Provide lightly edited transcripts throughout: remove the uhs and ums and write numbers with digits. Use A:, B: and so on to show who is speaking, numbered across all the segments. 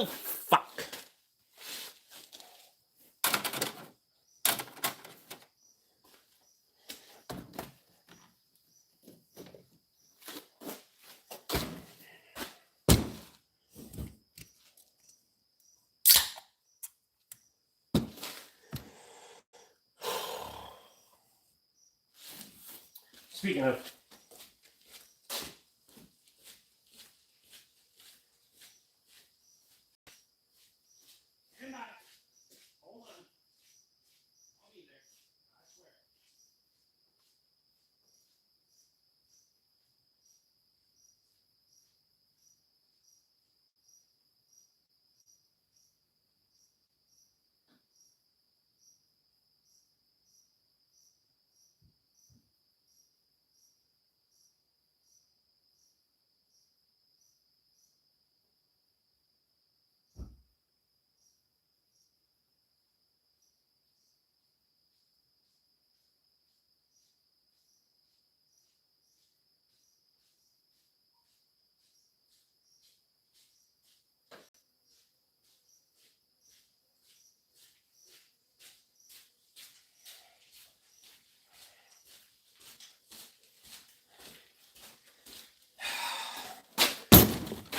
A: Oh, fuck. Speaking of, good night. Hold on. I'll be there. I swear.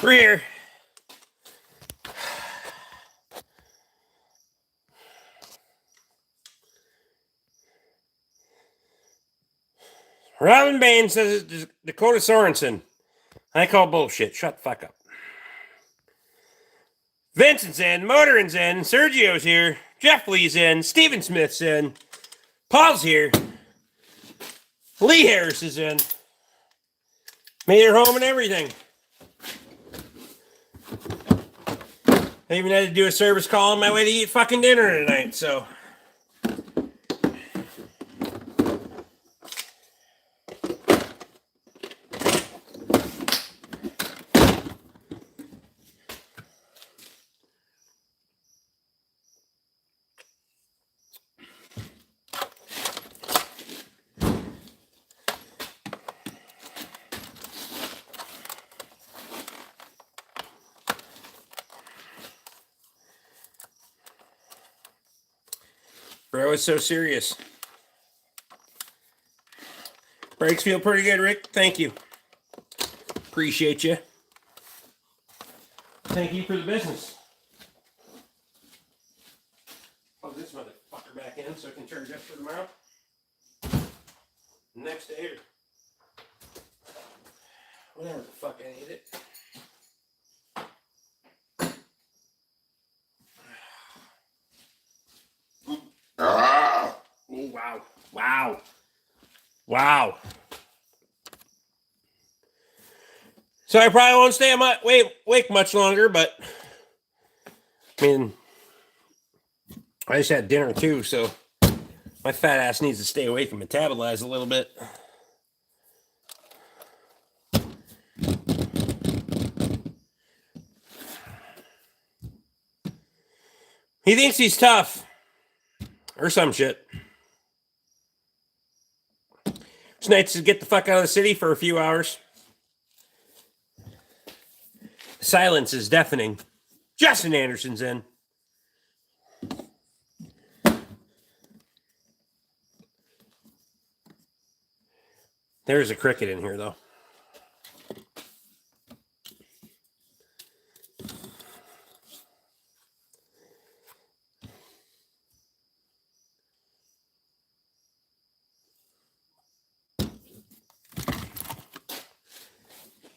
A: We're here. Robin Bain says it's Dakota Sorensen. I call bullshit. Shut the fuck up. Vincent's in. Motorin's in. Sergio's here. Jeff Lee's in. Steven Smith's in. Paul's here. Lee Harris is in. Made her home and everything. I even had to do a service call on my way to eat fucking dinner tonight, so. Bro, it's so serious. Brakes feel pretty good, Rick. Thank you. Appreciate you. Thank you for the business. Plug this motherfucker back in so I can charge up for tomorrow. Next day or whenever the fuck I need it. Oh, wow. Wow. Wow. So I probably won't stay wake much longer, but I mean, I just had dinner too, so my fat ass needs to stay awake and metabolize a little bit. He thinks he's tough. Or some shit. It's nice to get the fuck out of the city for a few hours. Silence is deafening. Justin Anderson's in. There's a cricket in here, though.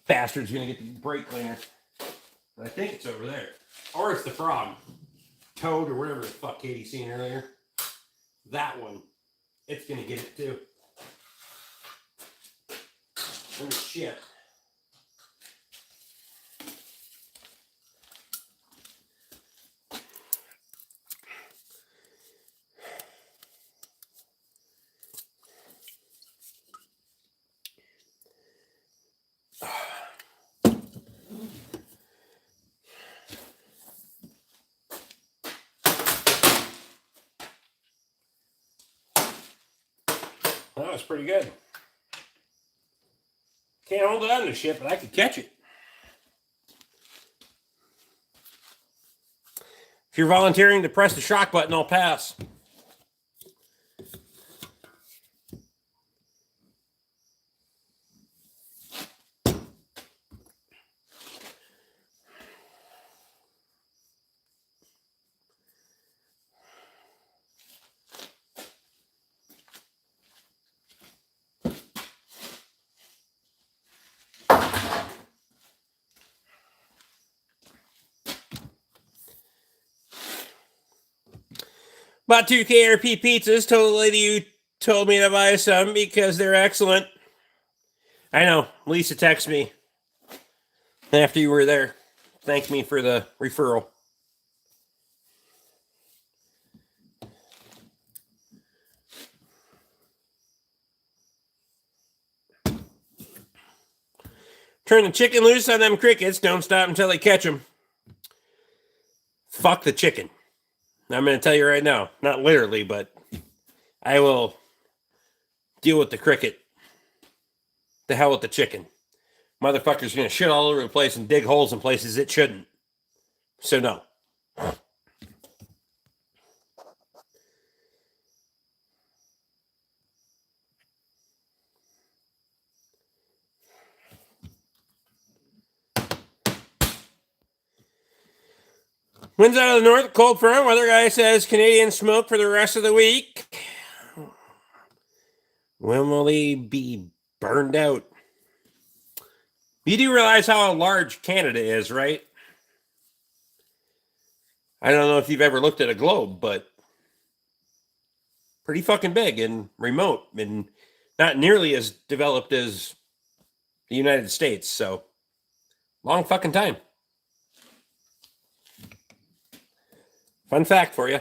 A: Bastard's gonna get the brake cleaner. I think it's over there. Or it's the frog. Toad or whatever the fuck Katie's seen earlier. That one. It's gonna get it too. Oh shit. That was pretty good. Can't hold on to shit, but I could catch it. If you're volunteering to press the shock button, I'll pass. Bought 2 KRP pizzas. Told the lady who told me to buy some because they're excellent. I know. Lisa texted me after you were there. Thanked me for the referral. Turn the chicken loose on them crickets. Don't stop until they catch them. Fuck the chicken. I'm going to tell you right now. Not literally, but I will deal with the cricket. The hell with the chicken. Motherfucker's going to shit all over the place and dig holes in places it shouldn't. So no. Winds out of the north, cold front. Weather guy says Canadian smoke for the rest of the week. When will they be burned out? You do realize how large Canada is, right? I don't know if you've ever looked at a globe, but pretty fucking big and remote and not nearly as developed as the United States. So, long fucking time. Fun fact for you.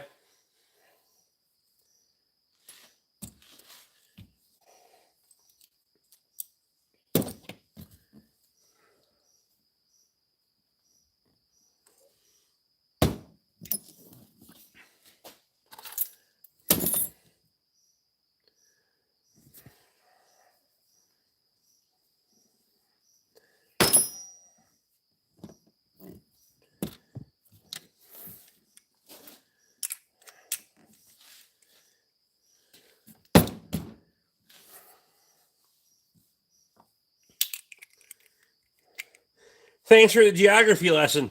A: Thanks for the geography lesson.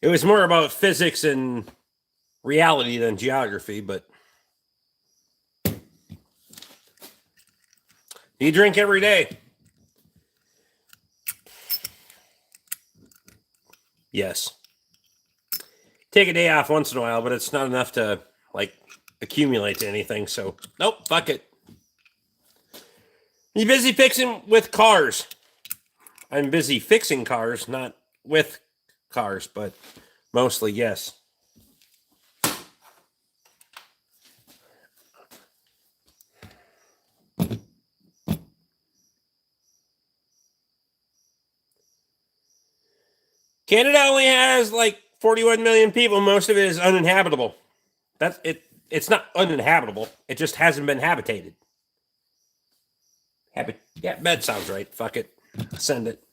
A: It was more about physics and reality than geography, but you drink every day. Yes. Take a day off once in a while, but it's not enough to, like, accumulate to anything, so nope, fuck it. You busy fixing with cars? I'm busy fixing cars, not with cars, but mostly, yes. Canada only has like 41 million people. Most of it is uninhabitable. That's it. It's not uninhabitable. It just hasn't been habitated. Yeah, that sounds right. Fuck it. Send it.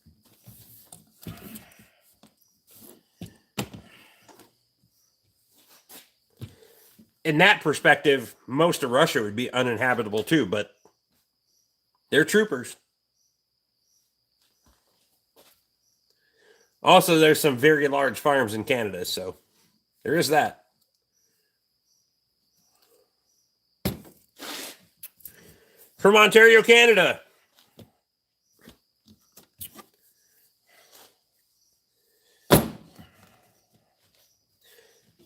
A: In that perspective, most of Russia would be uninhabitable too, but they're troopers. Also, there's some very large farms in Canada, so there is that. From Ontario, Canada.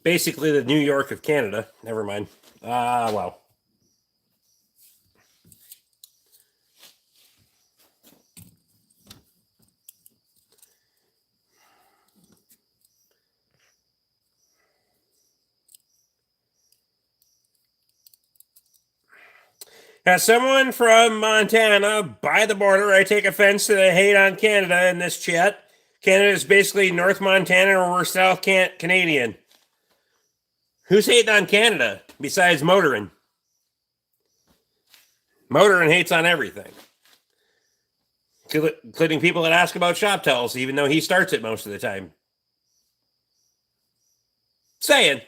A: Basically the New York of Canada. Never mind. Well. As someone from Montana by the border, I take offense to the hate on Canada in this chat. Canada is basically North Montana or we're South Canadian. Who's hating on Canada besides Motorin? Motorin hates on everything, including people that ask about shop tells, even though he starts it most of the time. Saying.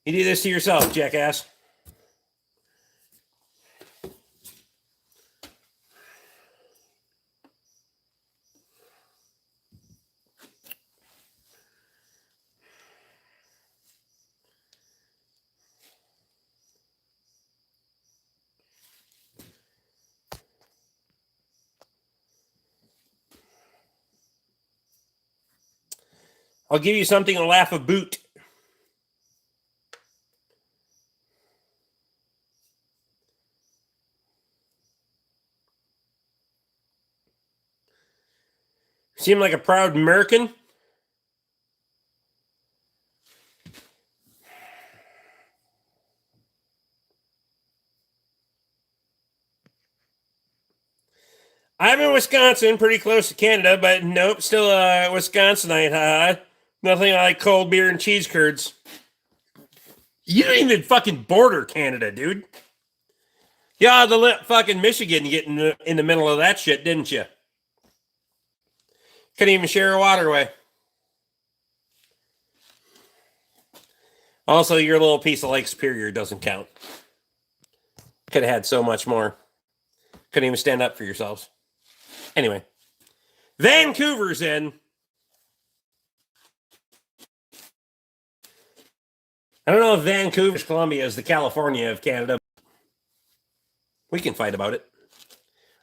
A: You do this to yourself, jackass. I'll give you something to laugh a boot. Seem like a proud American? I'm in Wisconsin, pretty close to Canada, but nope, still a Wisconsinite. Nothing like cold beer and cheese curds. You didn't even fucking border Canada, dude. Yeah, the fucking Michigan get in the middle of that shit, didn't you? Couldn't even share a waterway. Also, your little piece of Lake Superior doesn't count. Could have had so much more. Couldn't even stand up for yourselves. Anyway, Vancouver's in. I don't know if Vancouver's Columbia is the California of Canada. We can fight about it.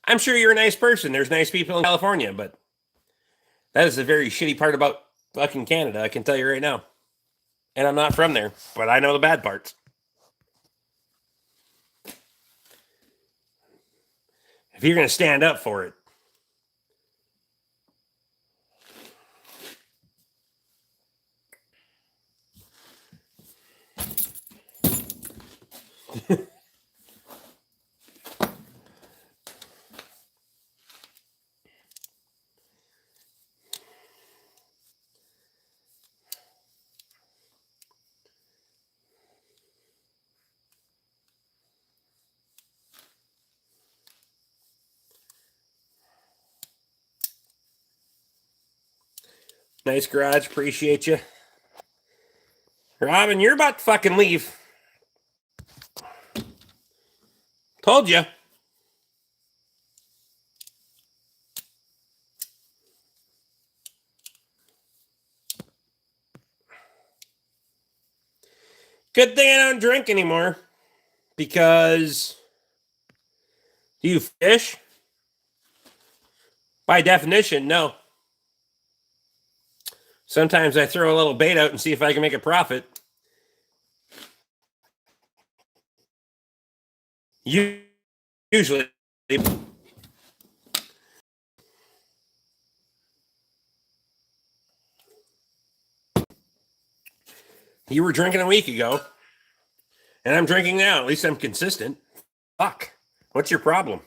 A: I'm sure you're a nice person. There's nice people in California, but that is a very shitty part about fucking Canada, I can tell you right now. And I'm not from there, but I know the bad parts. If you're going to stand up for it. Nice garage. Appreciate you. Robin, you're about to fucking leave. Told you. Good thing I don't drink anymore. Because do you fish? By definition, no. Sometimes I throw a little bait out and see if I can make a profit. Usually. You were drinking a week ago. And I'm drinking now. At least I'm consistent. Fuck. What's your problem?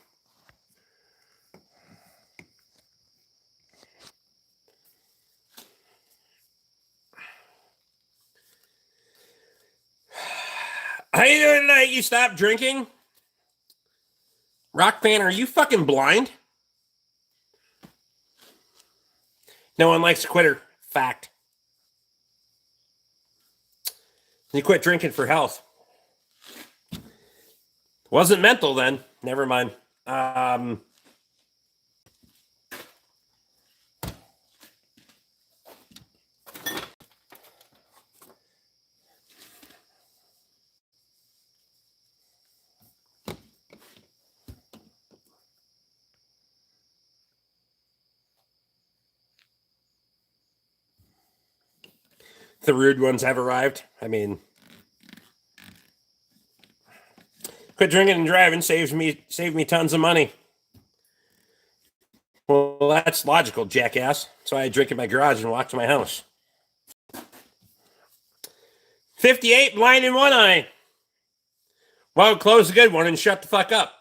A: How you doing tonight? You stopped drinking? Rock fan, are you fucking blind? No one likes a quitter. Fact. You quit drinking for health. Wasn't mental then. Never mind. The rude ones have arrived. I mean, quit drinking and driving saved me tons of money. Well, that's logical, jackass. So I drink in my garage and walk to my house. 58, blind in one eye. Well, close the good one and shut the fuck up.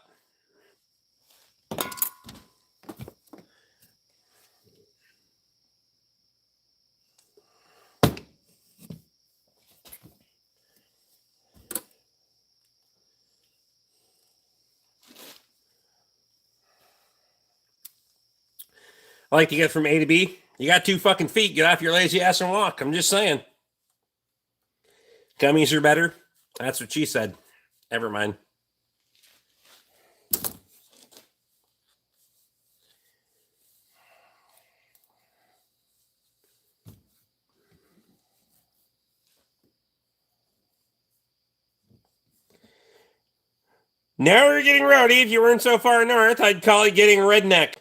A: I like to get from A to B. You got 2 fucking feet. Get off your lazy ass and walk. I'm just saying. Gummies are better. That's what she said. Never mind. Now we're getting rowdy. If you weren't so far north, I'd call it getting redneck.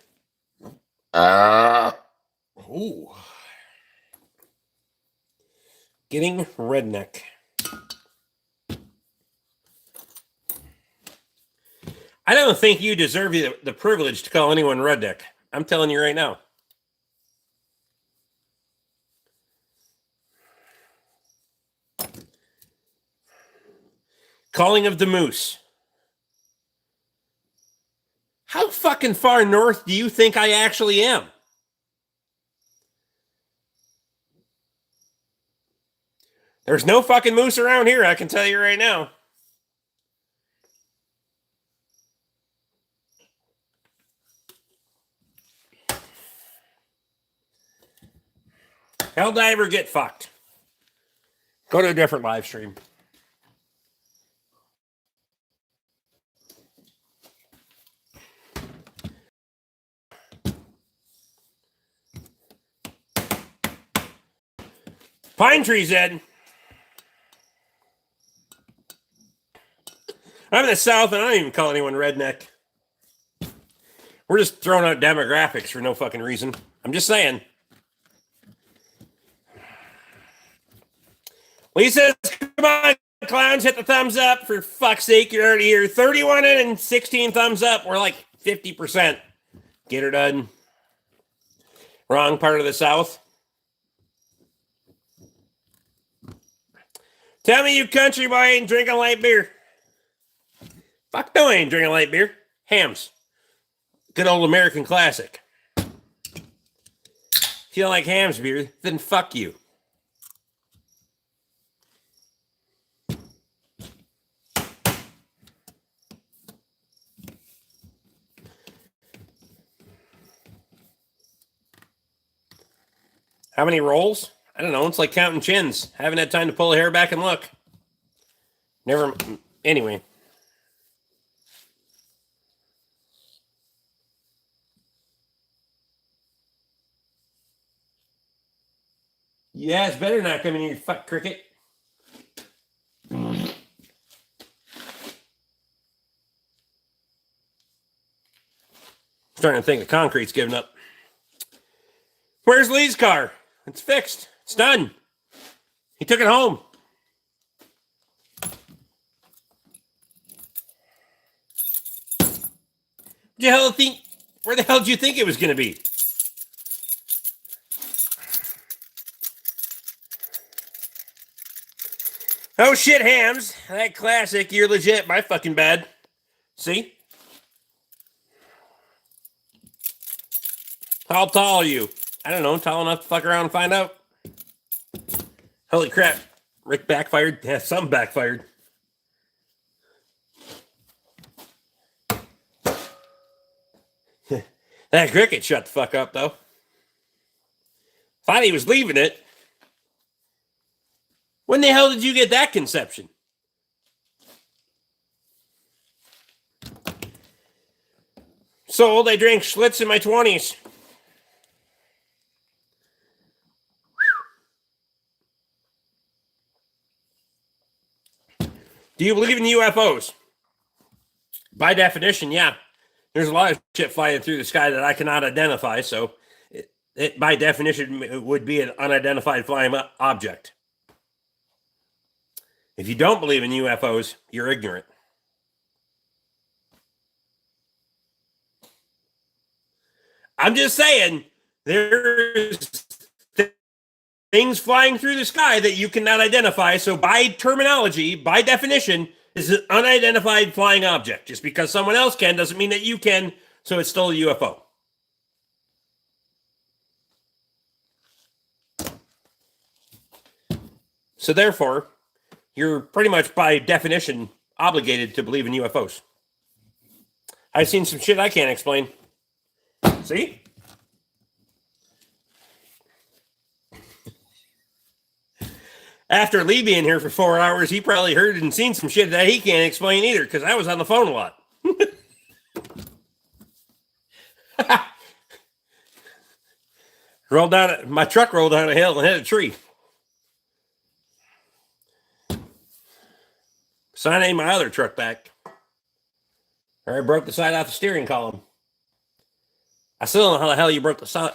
A: Ooh. Getting redneck. I don't think you deserve the privilege to call anyone redneck. I'm telling you right now. Calling of the moose. How fucking far north do you think I actually am? There's no fucking moose around here, I can tell you right now. How did I ever get fucked? Go to a different live stream. Pine trees, Ed. I'm in the South, and I don't even call anyone redneck. We're just throwing out demographics for no fucking reason. I'm just saying. Lisa says, come on, clowns, hit the thumbs up. For fuck's sake, you're already here. 31 and 16 thumbs up. We're like 50%. Get her done. Wrong part of the South. Tell me you country boy ain't drinking light beer. Fuck no, I ain't drinking light beer. Hams. Good old American classic. If you don't like Hams beer, then fuck you. How many rolls? I don't know. It's like counting chins. Haven't had time to pull the hair back and look. Never. Anyway. Yeah, it's better not coming here, you fuck cricket. Starting to think the concrete's giving up. Where's Lee's car? It's fixed. It's done. He took it home. Where the hell did you think it was going to be? Oh shit, Hams. That classic. You're legit. My fucking bad. See? How tall are you? I don't know. Tall enough to fuck around and find out. Holy crap. Rick backfired. Yeah, some backfired. That cricket shut the fuck up, though. Thought he was leaving it. When the hell did you get that conception? So old, I drank Schlitz in my 20s. Do you believe in UFOs? By definition, yeah. There's a lot of shit flying through the sky that I cannot identify, so it by definition would be an unidentified flying object. If you don't believe in UFOs, you're ignorant. I'm just saying, there's things flying through the sky that you cannot identify. So by terminology, by definition, is an unidentified flying object. Just because someone else can doesn't mean that you can. So it's still a UFO. So therefore, you're pretty much by definition obligated to believe in UFOs. I've seen some shit I can't explain. See? After Lee being here for 4 hours, he probably heard and seen some shit that he can't explain either, because I was on the phone a lot. My truck rolled down a hill and hit a tree. So I named my other truck back. Or I broke the side off the steering column. I still don't know how the hell you broke the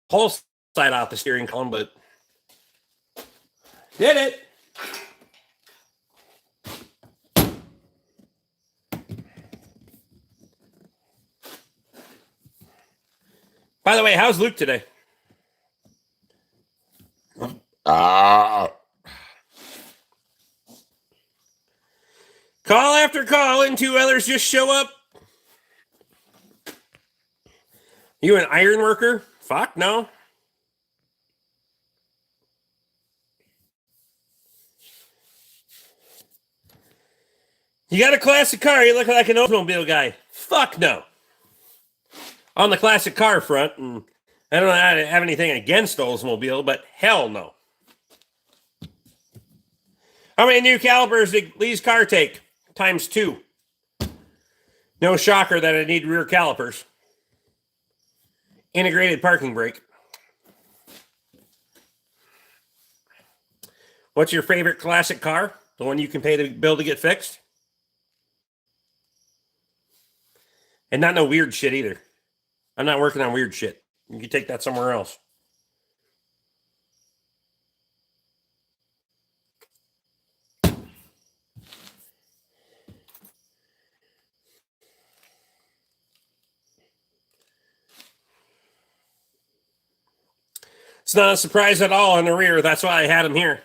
A: whole side off the steering column, but did it. By the way, how's Luke today? Call after call and 2 others just show up. You an iron worker? Fuck no. You got a classic car, you look like an Oldsmobile guy. Fuck no. On the classic car front, and I don't have anything against Oldsmobile, but hell no. How many new calipers did Lee's car take? ×2. No shocker that I need rear calipers. Integrated parking brake. What's your favorite classic car? The one you can pay the bill to get fixed? And not no weird shit either. I'm not working on weird shit. You can take that somewhere else. It's not a surprise at all on the rear. That's why I had them here.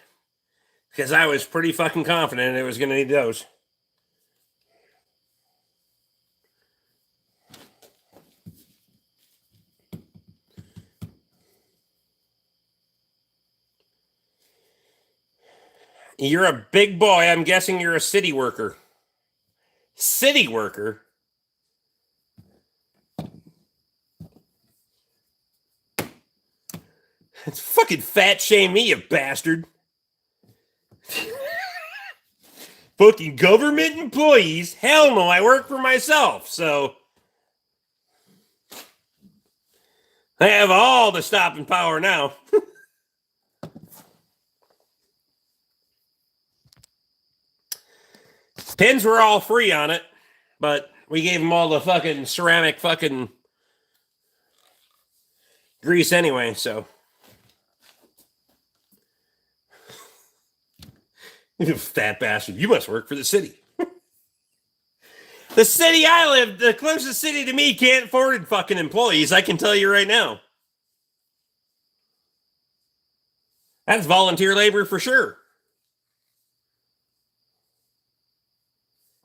A: Because I was pretty fucking confident it was going to need those. You're a big boy. I'm guessing you're a city worker. City worker? It's fucking fat shame me, you bastard. Fucking government employees? Hell no, I work for myself, so I have all the stopping power now. Pins were all free on it, but we gave them all the fucking ceramic fucking grease anyway, so. You fat bastard. You must work for the city. The city I live, the closest city to me can't afford fucking employees. I can tell you right now. That's volunteer labor for sure.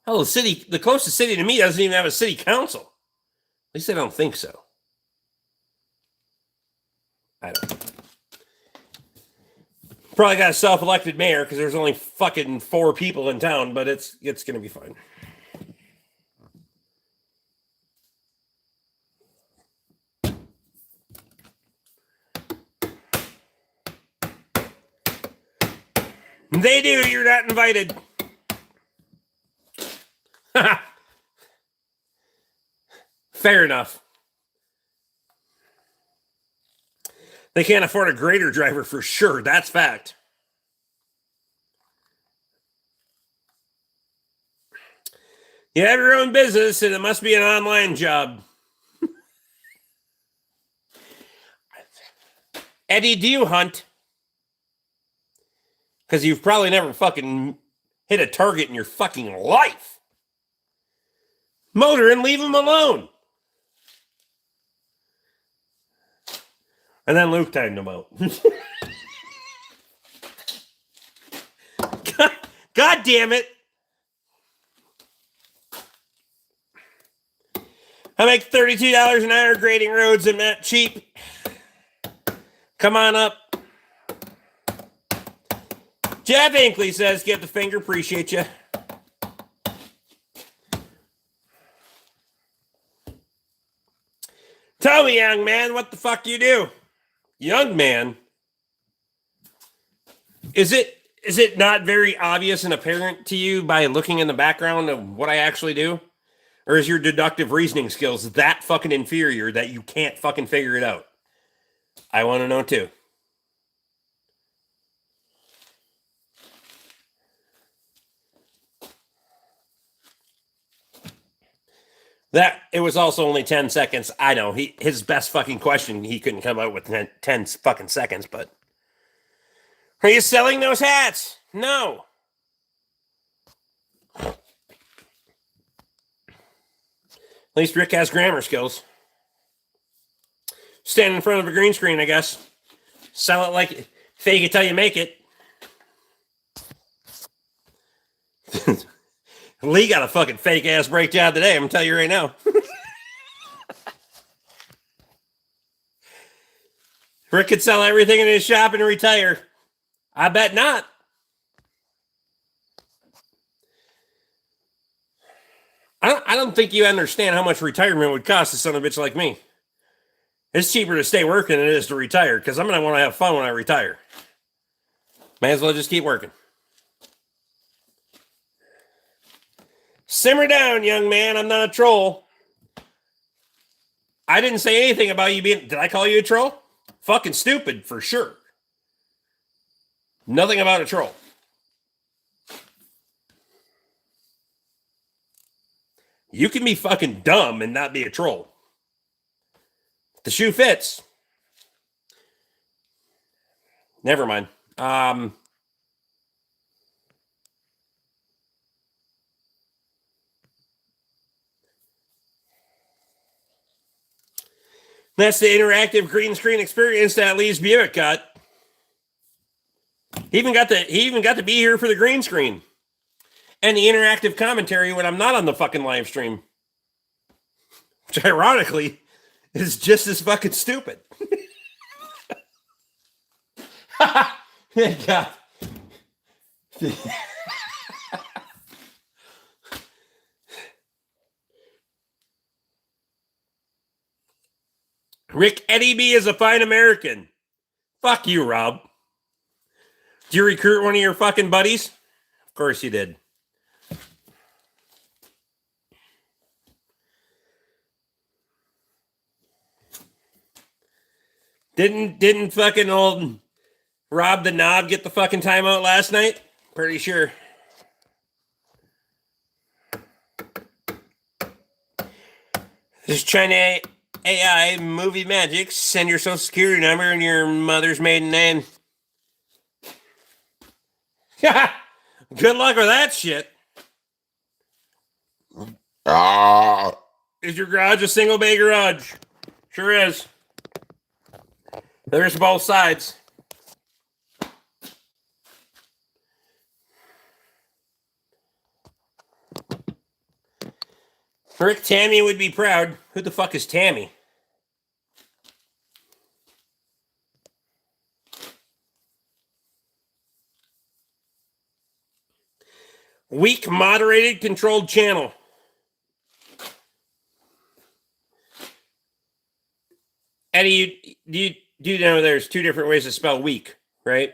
A: Hell, the closest city to me doesn't even have a city council. At least I don't think so. I don't know. Probably got a self-elected mayor because there's only fucking 4 people in town, but it's going to be fine. They do. You're not invited. Fair enough. They can't afford a grader driver for sure. That's fact. You have your own business, and it must be an online job. Eddie, do you hunt? Because you've probably never fucking hit a target in your fucking life. Motor and leave him alone. And then Luke timed him out. God damn it. I make $32 an hour grading roads and not cheap. Come on up. Jeff Inkley says, get the finger, appreciate you. Tell me, young man, what the fuck you do? Young man, is it not very obvious and apparent to you by looking in the background of what I actually do? Or is your deductive reasoning skills that fucking inferior that you can't fucking figure it out? I want to know too. That it was also only 10 seconds. I know his best fucking question he couldn't come out with 10 fucking seconds, but are you selling those hats? No. At least Rick has grammar skills. Stand in front of a green screen, I guess. Sell it like fake it till you make it. Lee got a fucking fake ass break job today. I'm gonna tell you right now. Rick could sell everything in his shop and retire. I bet not. I don't think you understand how much retirement would cost a son of a bitch like me. It's cheaper to stay working than it is to retire because I'm going to want to have fun when I retire. May as well just keep working. Simmer down, young man. I'm not a troll. I didn't say anything about you being... Did I call you a troll? Fucking stupid, for sure. Nothing about a troll. You can be fucking dumb and not be a troll. The shoe fits. Never mind. That's the interactive green screen experience that Lee's Buick got. He even got to be here for the green screen. And the interactive commentary when I'm not on the fucking live stream. Which ironically is just as fucking stupid. God. Rick Eddie B is a fine American. Fuck you, Rob. Did you recruit one of your fucking buddies? Of course you did. Didn't fucking old Rob the Knob get the fucking timeout last night? Pretty sure. This China AI movie magic. Send your social security number and your mother's maiden name. Good luck with that shit. Is your garage a single bay garage? Sure is. There's both sides. Rick, Tammy would be proud. Who the fuck is Tammy? Weak, moderated, controlled channel. Eddie, you know there's two different ways to spell weak, right?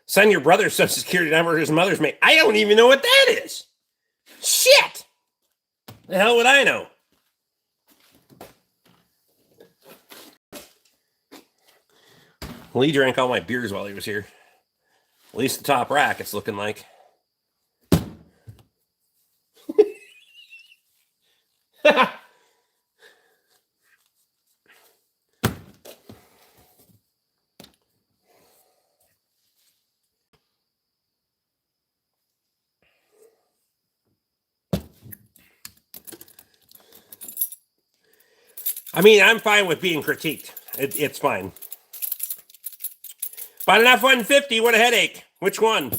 A: Send your brother's social security number, his mother's mate. I don't even know what that is. Shit. The hell would I know? Lee drank all my beers while he was here. At least the top rack, it's looking like. I mean, I'm fine with being critiqued. It's fine. Bought an F-150. What a headache. Which one?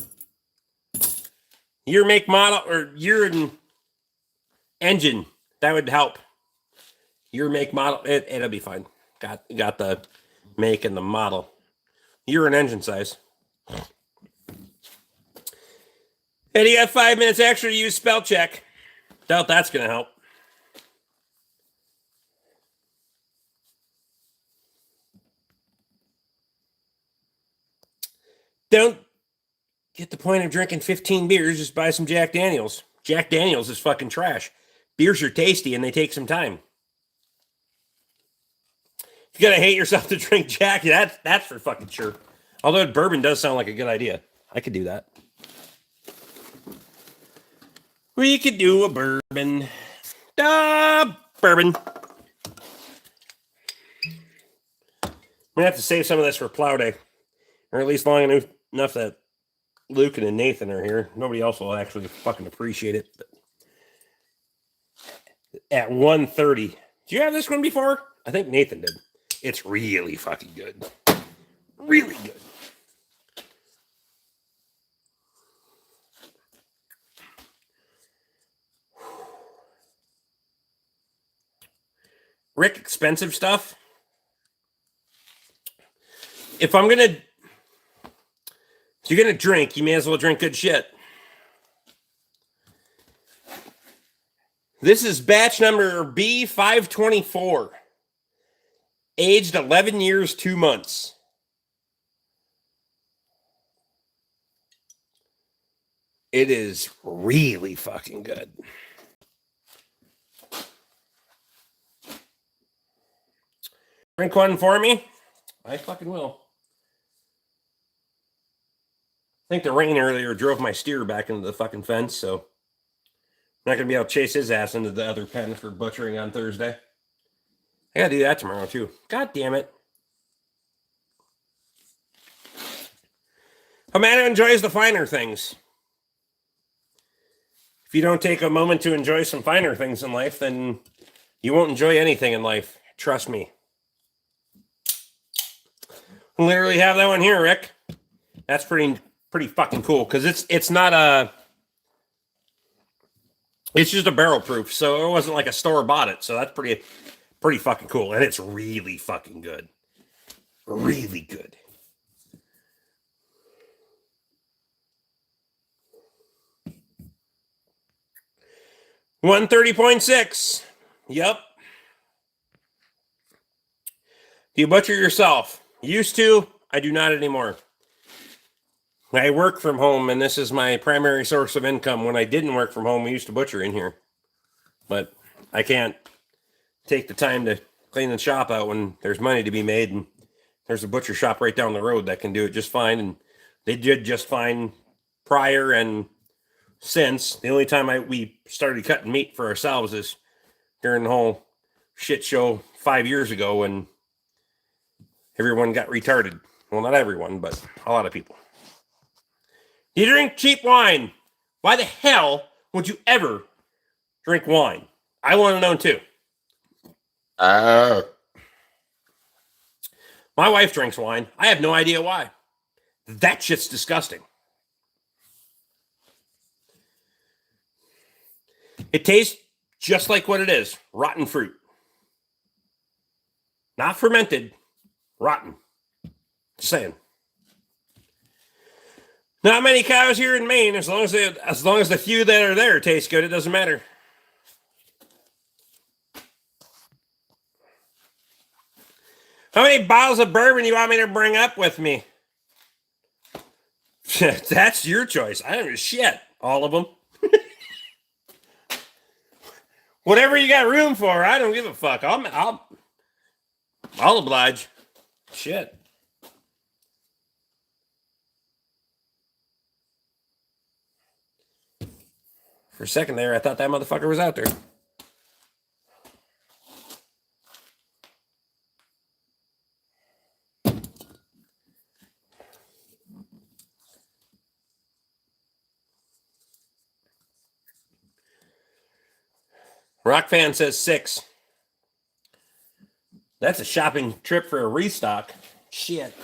A: Your make, model, or your engine. That would help. Your make, model. It'll be fine. Got the make and the model. You're an engine size. And you got 5 minutes extra to use spell check. Doubt that's going to help. Don't get the point of drinking 15 beers. Just buy some Jack Daniels. Jack Daniels is fucking trash. Beers are tasty and they take some time. You gotta hate yourself to drink Jack. That's for fucking sure. Although bourbon does sound like a good idea. I could do that. We could do a bourbon. Bourbon. I'm gonna have to save some of this for plow day. Or at least long enough that Luke and Nathan are here. Nobody else will actually fucking appreciate it. But at 1:30. Did you have this one before? I think Nathan did. It's really fucking good. Really good. Rick, expensive stuff. If you're gonna drink, you may as well drink good shit. This is batch number B524. Aged 11 years, 2 months. It is really fucking good. Drink one for me? I fucking will. I think the rain earlier drove my steer back into the fucking fence, so I'm not going to be able to chase his ass into the other pen for butchering on Thursday. I got to do that tomorrow, too. God damn it. A man who enjoys the finer things. If you don't take a moment to enjoy some finer things in life, then you won't enjoy anything in life. Trust me. Literally have that one here, Rick. That's pretty fucking cool because it's not a. It's just a barrel proof, so it wasn't like a store bought it. So that's pretty fucking cool, and it's really fucking good. Really good. $130.6. Yep. Do you butcher yourself? Used to. I do not anymore. I work from home, and this is my primary source of income. When I didn't work from home, we used to butcher in here. But I can't take the time to clean the shop out when there's money to be made, and there's a butcher shop right down the road that can do it just fine, and they did just fine prior and since. The only time we started cutting meat for ourselves is during the whole shit show 5 years ago when everyone got retarded. Well, not everyone, but a lot of people. You drink cheap wine. Why the hell would you ever drink wine? I want to know too. My wife drinks wine. I have no idea why. That shit's disgusting. It tastes just like what it is. Rotten fruit. Not fermented. Rotten. Just saying. Not many cows here in Maine. As long as the few that are there taste good, it doesn't matter. How many bottles of bourbon do you want me to bring up with me? That's your choice. I don't give a shit. All of them. Whatever you got room for, I don't give a fuck. I'll oblige. Shit. For a second there, I thought that motherfucker was out there. Rock fan says 6. That's a shopping trip for a restock. Shit.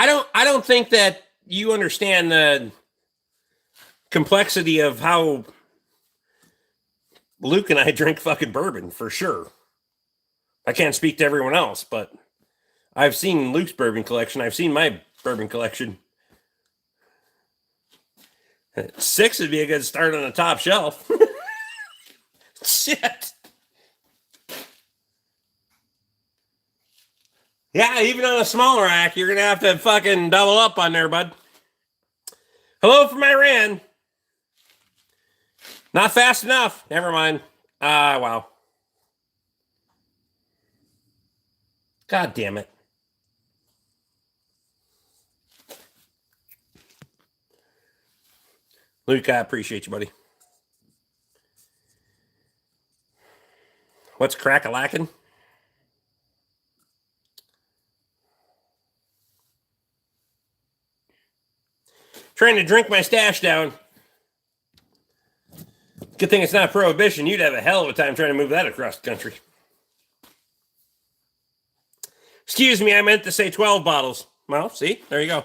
A: I don't think that you understand the complexity of how Luke and I drink fucking bourbon, for sure. I can't speak to everyone else, but I've seen Luke's bourbon collection. I've seen my bourbon collection. 6 would be a good start on the top shelf. Shit. Yeah, even on a small rack, you're going to have to fucking double up on there, bud. Hello from Iran. Not fast enough. Never mind. Wow. God damn it. Luke, I appreciate you, buddy. What's crack-a-lackin'? Trying to drink my stash down. Good thing it's not prohibition. You'd have a hell of a time trying to move that across the country. Excuse me, I meant to say 12 bottles. Well, see, there you go.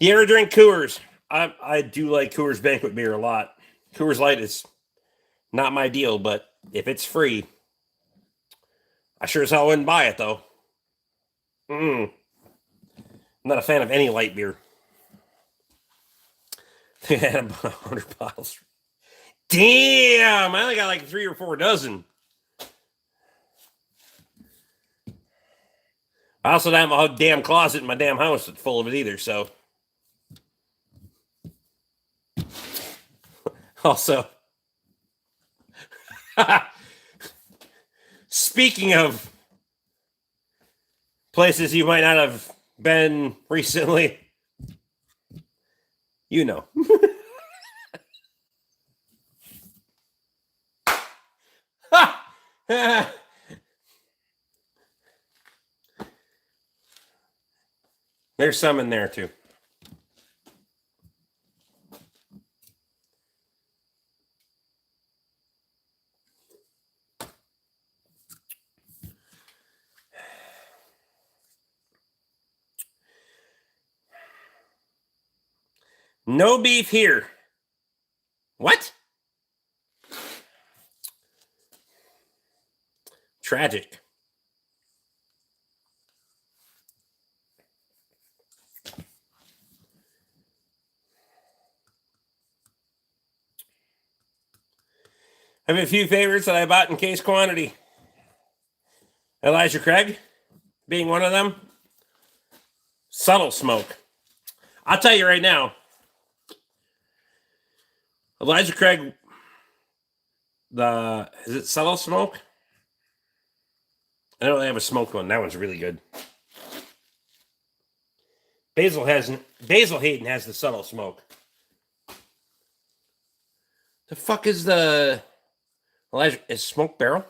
A: You ever drink Coors? I do like Coors Banquet beer a lot. Coors Light is not my deal, but if it's free, I sure as hell wouldn't buy it, though. I'm not a fan of any light beer. They had about 100 bottles. Damn, I only got like 3 or 4 dozen. I also don't have a damn closet in my damn house that's full of it either, so. Also, speaking of places you might not have been recently, you know. There's some in there too. No beef here. What? Tragic. I have a few favorites that I bought in case quantity. Elijah Craig being one of them. Subtle smoke. I'll tell you right now. Elijah Craig, is it subtle smoke? I know they have a smoked one. That one's really good. Basil Hayden has the subtle smoke. The fuck is the Elijah? Is Smoke Barrel?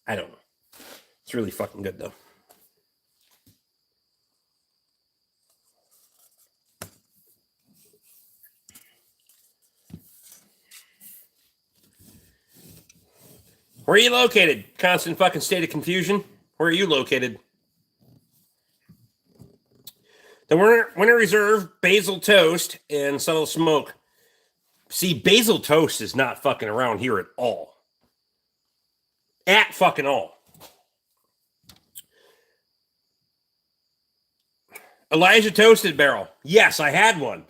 A: I don't know. It's really fucking good though. Where are you located? Constant fucking state of confusion. Where are you located? The Winter Reserve, Basil Toast, and Subtle Smoke. See, Basil Toast is not fucking around here at all. At fucking all. Elijah Toasted Barrel. Yes, I had one.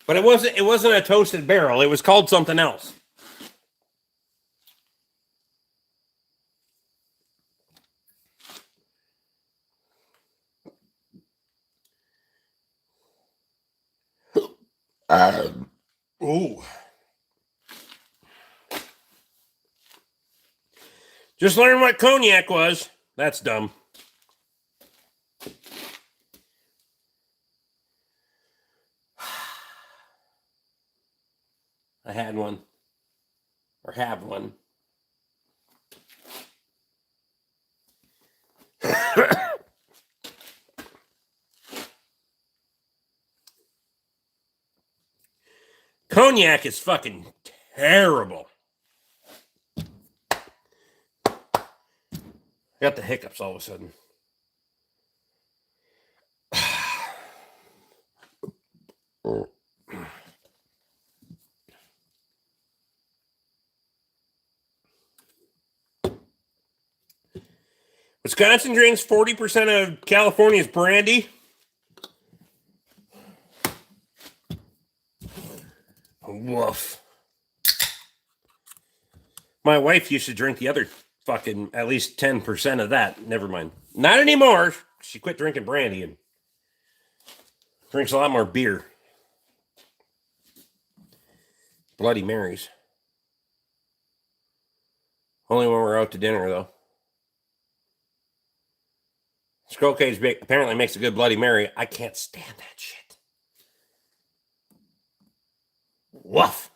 A: But it wasn't a toasted barrel. It was called something else. Ooh. Just learned what cognac was. That's dumb. I had one. Or have one. Cognac is fucking terrible. I got the hiccups all of a sudden. Wisconsin drinks 40% of California's brandy. Woof. My wife used to drink the other fucking at least 10% of that. Never mind. Not anymore. She quit drinking brandy and drinks a lot more beer. Bloody Marys. Only when we're out to dinner, though. Skull Cage apparently makes a good Bloody Mary. I can't stand that shit. Woof.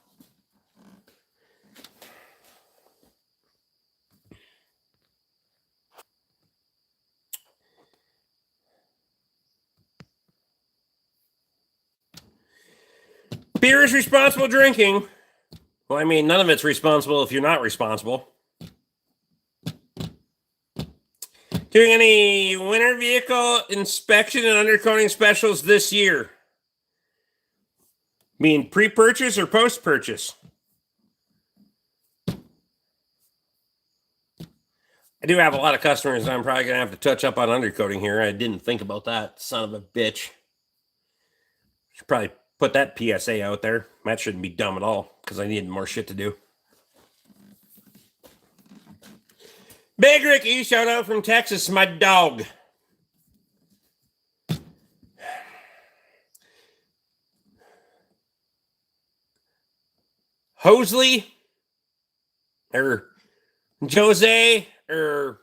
A: Beer is responsible drinking. Well, I mean, none of it's responsible if you're not responsible. Doing any winter vehicle inspection and undercoating specials this year? Mean pre-purchase or post-purchase? I do have a lot of customers I'm probably going to have to touch up on undercoating here. I didn't think about that, son of a bitch. Should probably put that PSA out there. That shouldn't be dumb at all because I need more shit to do. Big Ricky, shout out from Texas, my dog. Hosley or Jose or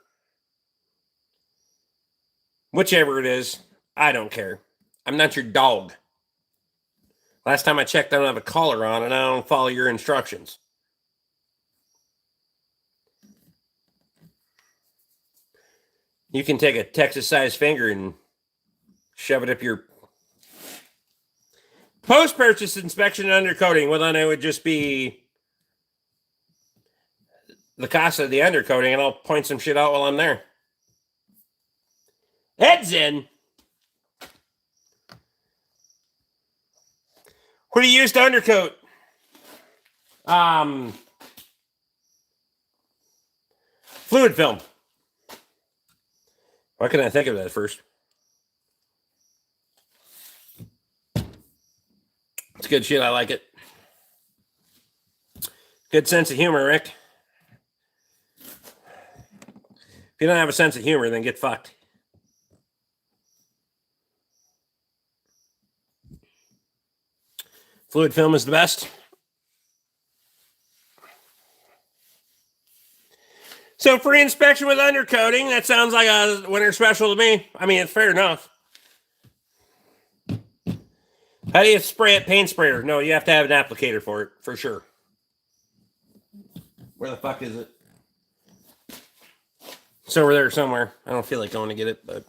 A: whichever it is, I don't care. I'm not your dog. Last time I checked, I don't have a collar on and I don't follow your instructions. You can take a Texas-sized finger and shove it up your... Post-purchase inspection and undercoating. Well, then it would just be the cost of the undercoating, and I'll point some shit out while I'm there. Heads in. What do you use to undercoat? Fluid film. Why couldn't I think of that first? It's good shit. I like it. Good sense of humor, Rick. If you don't have a sense of humor, then get fucked. Fluid film is the best. So free inspection with undercoating, that sounds like a winter special to me. I mean, it's fair enough. How do you spray it? Paint sprayer? No, you have to have an applicator for it, for sure. Where the fuck is it? It's over there somewhere. I don't feel like going to get it, but...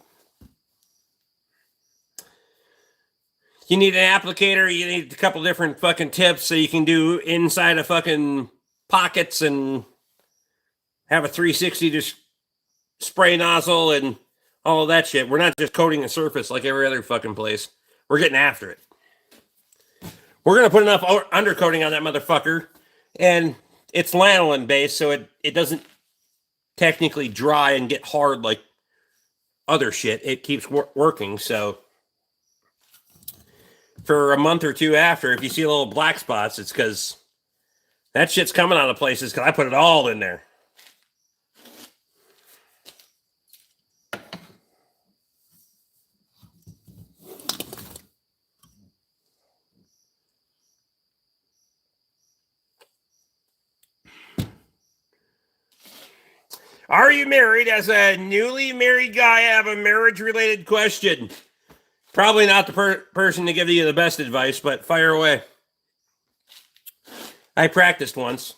A: You need an applicator. You need a couple different fucking tips so you can do inside of fucking pockets and have a 360 just spray nozzle and all of that shit. We're not just coating the surface like every other fucking place. We're getting after it. We're going to put enough undercoating on that motherfucker, and it's lanolin based, so it doesn't technically dry and get hard like other shit. It keeps working, so for a month or two after, if you see little black spots, it's because that shit's coming out of places because I put it all in there. Are you married? As a newly married guy, I have a marriage-related question. Probably not the person to give you the best advice, but fire away. I practiced once.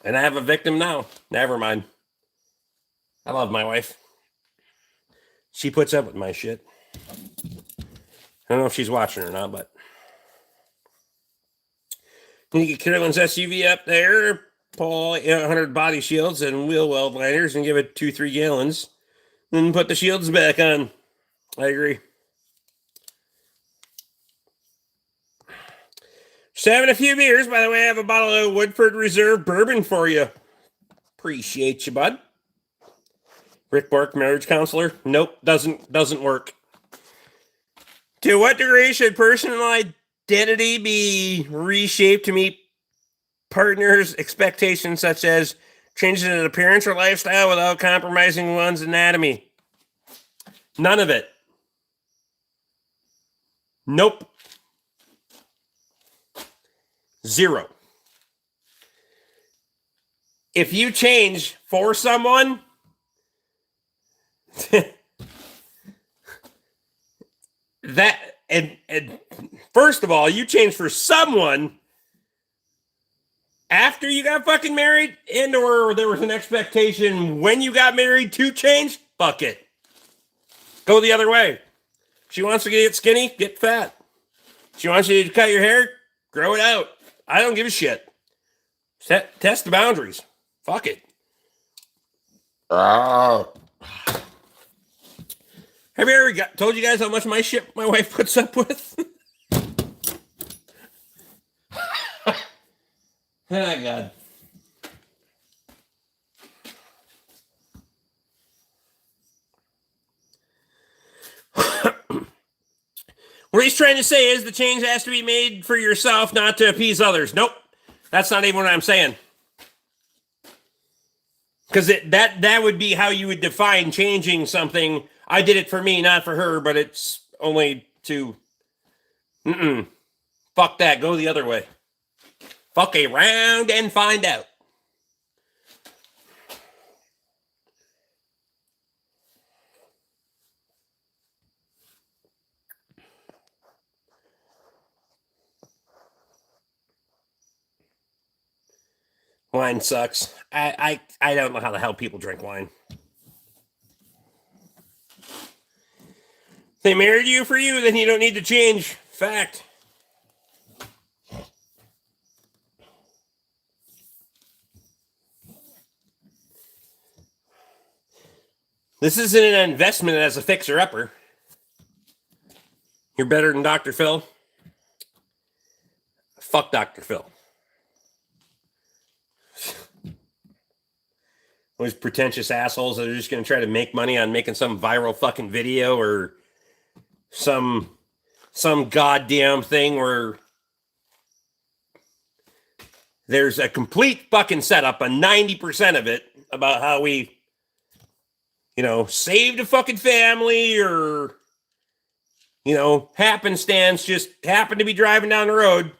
A: And I have a victim now. Never mind. I love my wife. She puts up with my shit. I don't know if she's watching or not, but... You get Carolyn's SUV up there, pull 800 body shields and wheel well liners and give it 2-3 gallons. Then put the shields back on. I agree. Just having a few beers. By the way, I have a bottle of Woodford Reserve Bourbon for you. Appreciate you, bud. Rick BORK, marriage counselor. Nope, doesn't work. To what degree should personal identity be reshaped to meet partner's expectations, such as changes in appearance or lifestyle without compromising one's anatomy. None of it. Nope. Zero. If you change for someone, that and first of all, you change for someone after you got fucking married, and or there was an expectation when you got married to change, fuck it. Go the other way. She wants to get skinny, get fat. She wants you to cut your hair, grow it out. I don't give a shit. Test the boundaries. Fuck it. Have you ever told you guys how much my shit my wife puts up with? Oh, God. What he's trying to say is the change has to be made for yourself, not to appease others. Nope. That's not even what I'm saying. Because that would be how you would define changing something. I did it for me, not for her, but it's only to... Fuck that. Go the other way. Fuck around and find out. Wine sucks. I don't know how the hell people drink wine. They married you for you, then you don't need to change. Fact. This isn't an investment as a fixer-upper. You're better than Dr. Phil. Fuck Dr. Phil. Those pretentious assholes that are just going to try to make money on making some viral fucking video or some goddamn thing where there's a complete fucking setup, a 90% of it, about how we, saved a fucking family or, happenstance, just happened to be driving down the road.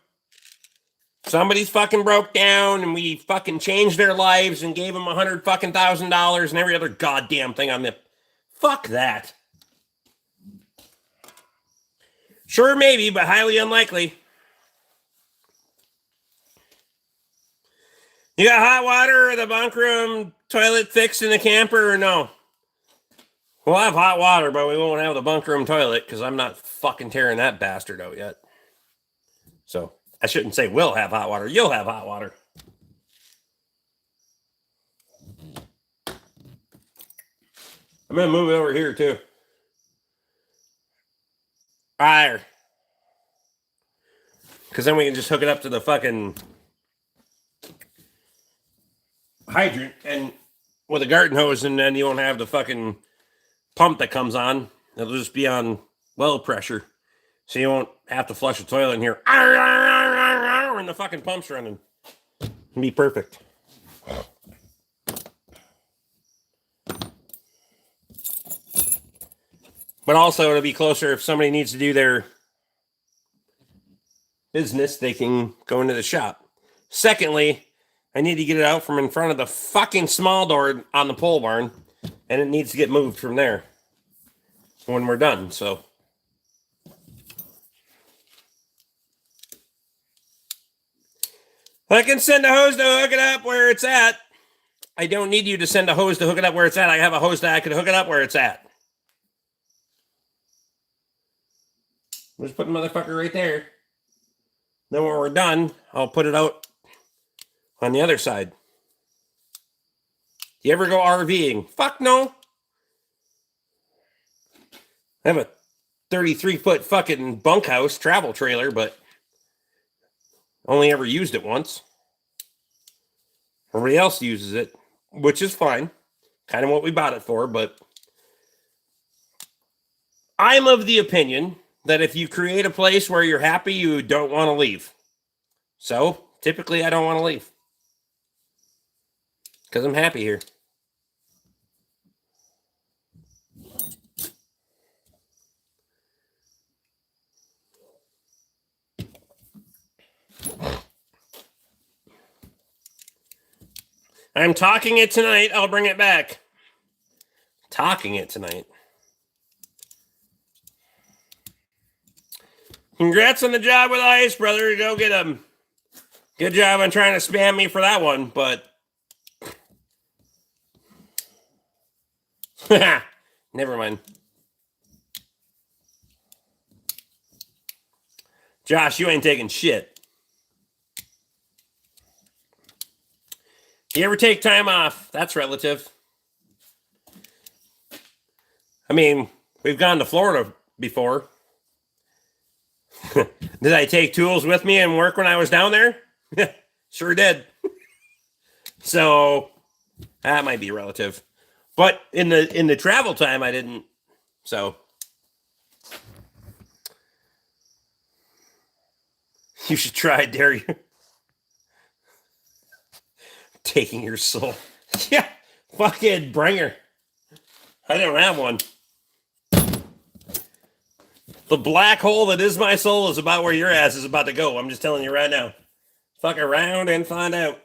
A: Somebody's fucking broke down and we fucking changed their lives and gave them $100,000 and every other goddamn thing on them. Fuck that. Sure, maybe, but highly unlikely. You got hot water or the bunk room toilet fixed in the camper or no? We'll have hot water, but we won't have the bunk room toilet because I'm not fucking tearing that bastard out yet. So... I shouldn't say we'll have hot water. You'll have hot water. I'm going to move it over here, too. Fire. Because then we can just hook it up to the fucking hydrant and with a garden hose, and then you won't have the fucking pump that comes on. It'll just be on well pressure. So you won't have to flush the toilet in here. And the fucking pump's running. It'll be perfect. But also it'll be closer if somebody needs to do their business, they can go into the shop. Secondly, I need to get it out from in front of the fucking small door on the pole barn, and it needs to get moved from there when we're done, so... I can send a hose to hook it up where it's at. I don't need you to send a hose to hook it up where it's at. I have a hose that I can hook it up where it's at. Just put the motherfucker right there. Then when we're done, I'll put it out on the other side. You ever go RVing? Fuck no. I have a 33-foot fucking bunkhouse travel trailer, but only ever used it once. Everybody else uses it, which is fine. Kind of what we bought it for, but I'm of the opinion that if you create a place where you're happy, you don't want to leave. So, typically I don't want to leave. Because I'm happy here. I'm talking it tonight. I'll bring it back. Talking it tonight. Congrats on the job with Ice, brother. Go get him. Good job on trying to spam me for that one, but never mind. Josh, you ain't taking shit. You ever take time off? That's relative. I mean, we've gone to Florida before. Did I take tools with me and work when I was down there? Sure did. So that might be relative. But in the travel time I didn't. So you should try, dare you. Taking your soul. Yeah, fucking bring her. I don't have one. The black hole that is my soul is about where your ass is about to go. I'm just telling you right now. Fuck around and find out.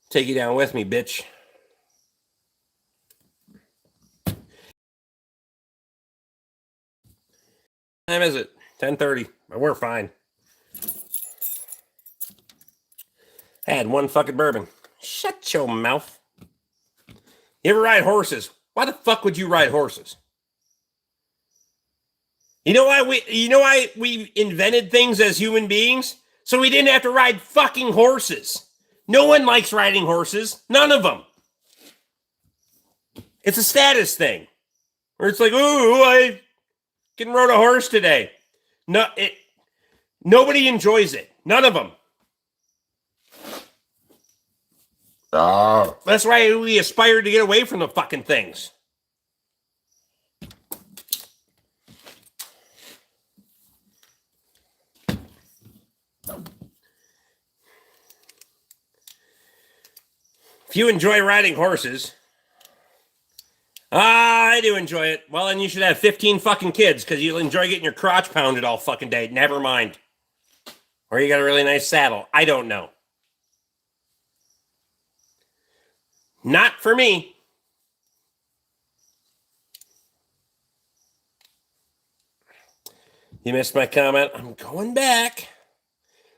A: Take you down with me, bitch. What time is it? 10:30. We're fine. I had one fucking bourbon. Shut your mouth. You ever ride horses? Why the fuck would you ride horses? You know why we invented things as human beings? So we didn't have to ride fucking horses. No one likes riding horses. None of them. It's a status thing. Where it's like, ooh, I can ride a horse today. No, nobody enjoys it. None of them. That's why we aspire to get away from the fucking things. If you enjoy riding horses, I do enjoy it. Well, then you should have 15 fucking kids because you'll enjoy getting your crotch pounded all fucking day. Never mind. Or you got a really nice saddle. I don't know. Not for me. You missed my comment. I'm going back.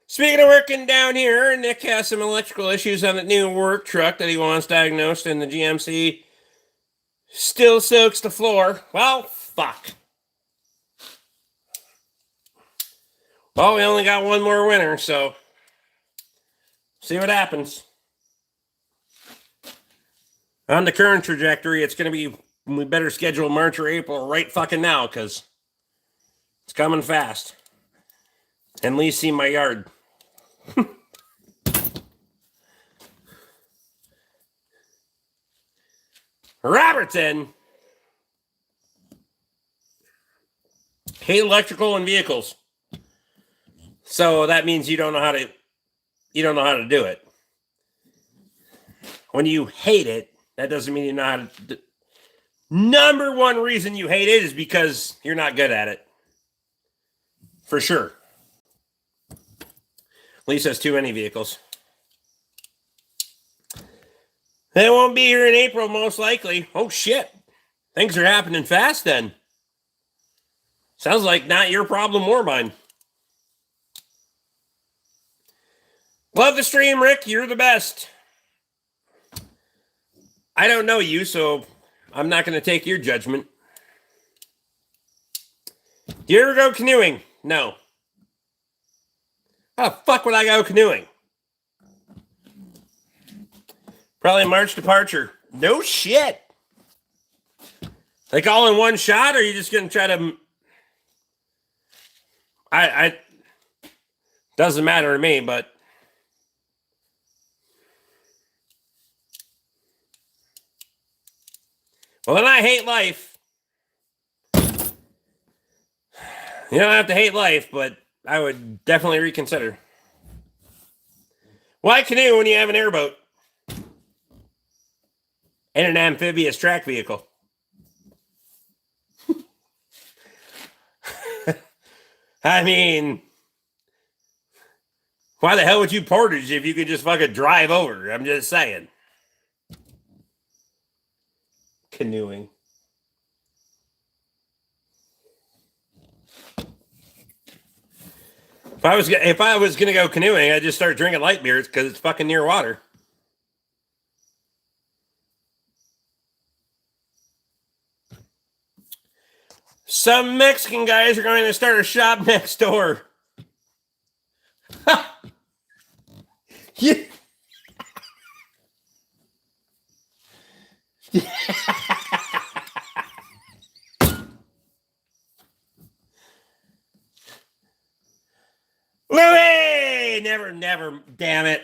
A: Speaking of working down here, Nick has some electrical issues on the new work truck that he wants diagnosed, and the GMC still soaks the floor. Well, fuck. Well, we only got one more winter, so see what happens. On the current trajectory, it's going to be, we better schedule March or April right fucking now, because it's coming fast. And Lee see my yard. Robertson. Hate electrical and vehicles. So that means you don't know how to do it. When you hate it, that doesn't mean you know how to. Number one reason you hate it is because you're not good at it. For sure. Lisa has too many vehicles. They won't be here in April, most likely. Oh, shit. Things are happening fast then. Sounds like not your problem or mine. Love the stream, Rick. You're the best. I don't know you, so I'm not going to take your judgment. Do you ever go canoeing? No. How the fuck would I go canoeing? Probably March departure. No shit. Like all in one shot, or are you just going to try to... I doesn't matter to me, but... Well, then I hate life. You don't have to hate life, but I would definitely reconsider. Why canoe when you have an airboat and an amphibious track vehicle? I mean, why the hell would you portage if you could just fucking drive over? I'm just saying. Canoeing. If I was gonna go canoeing, I'd just start drinking light beers because it's fucking near water. Some Mexican guys are going to start a shop next door. Yeah. Louis! Never, damn it.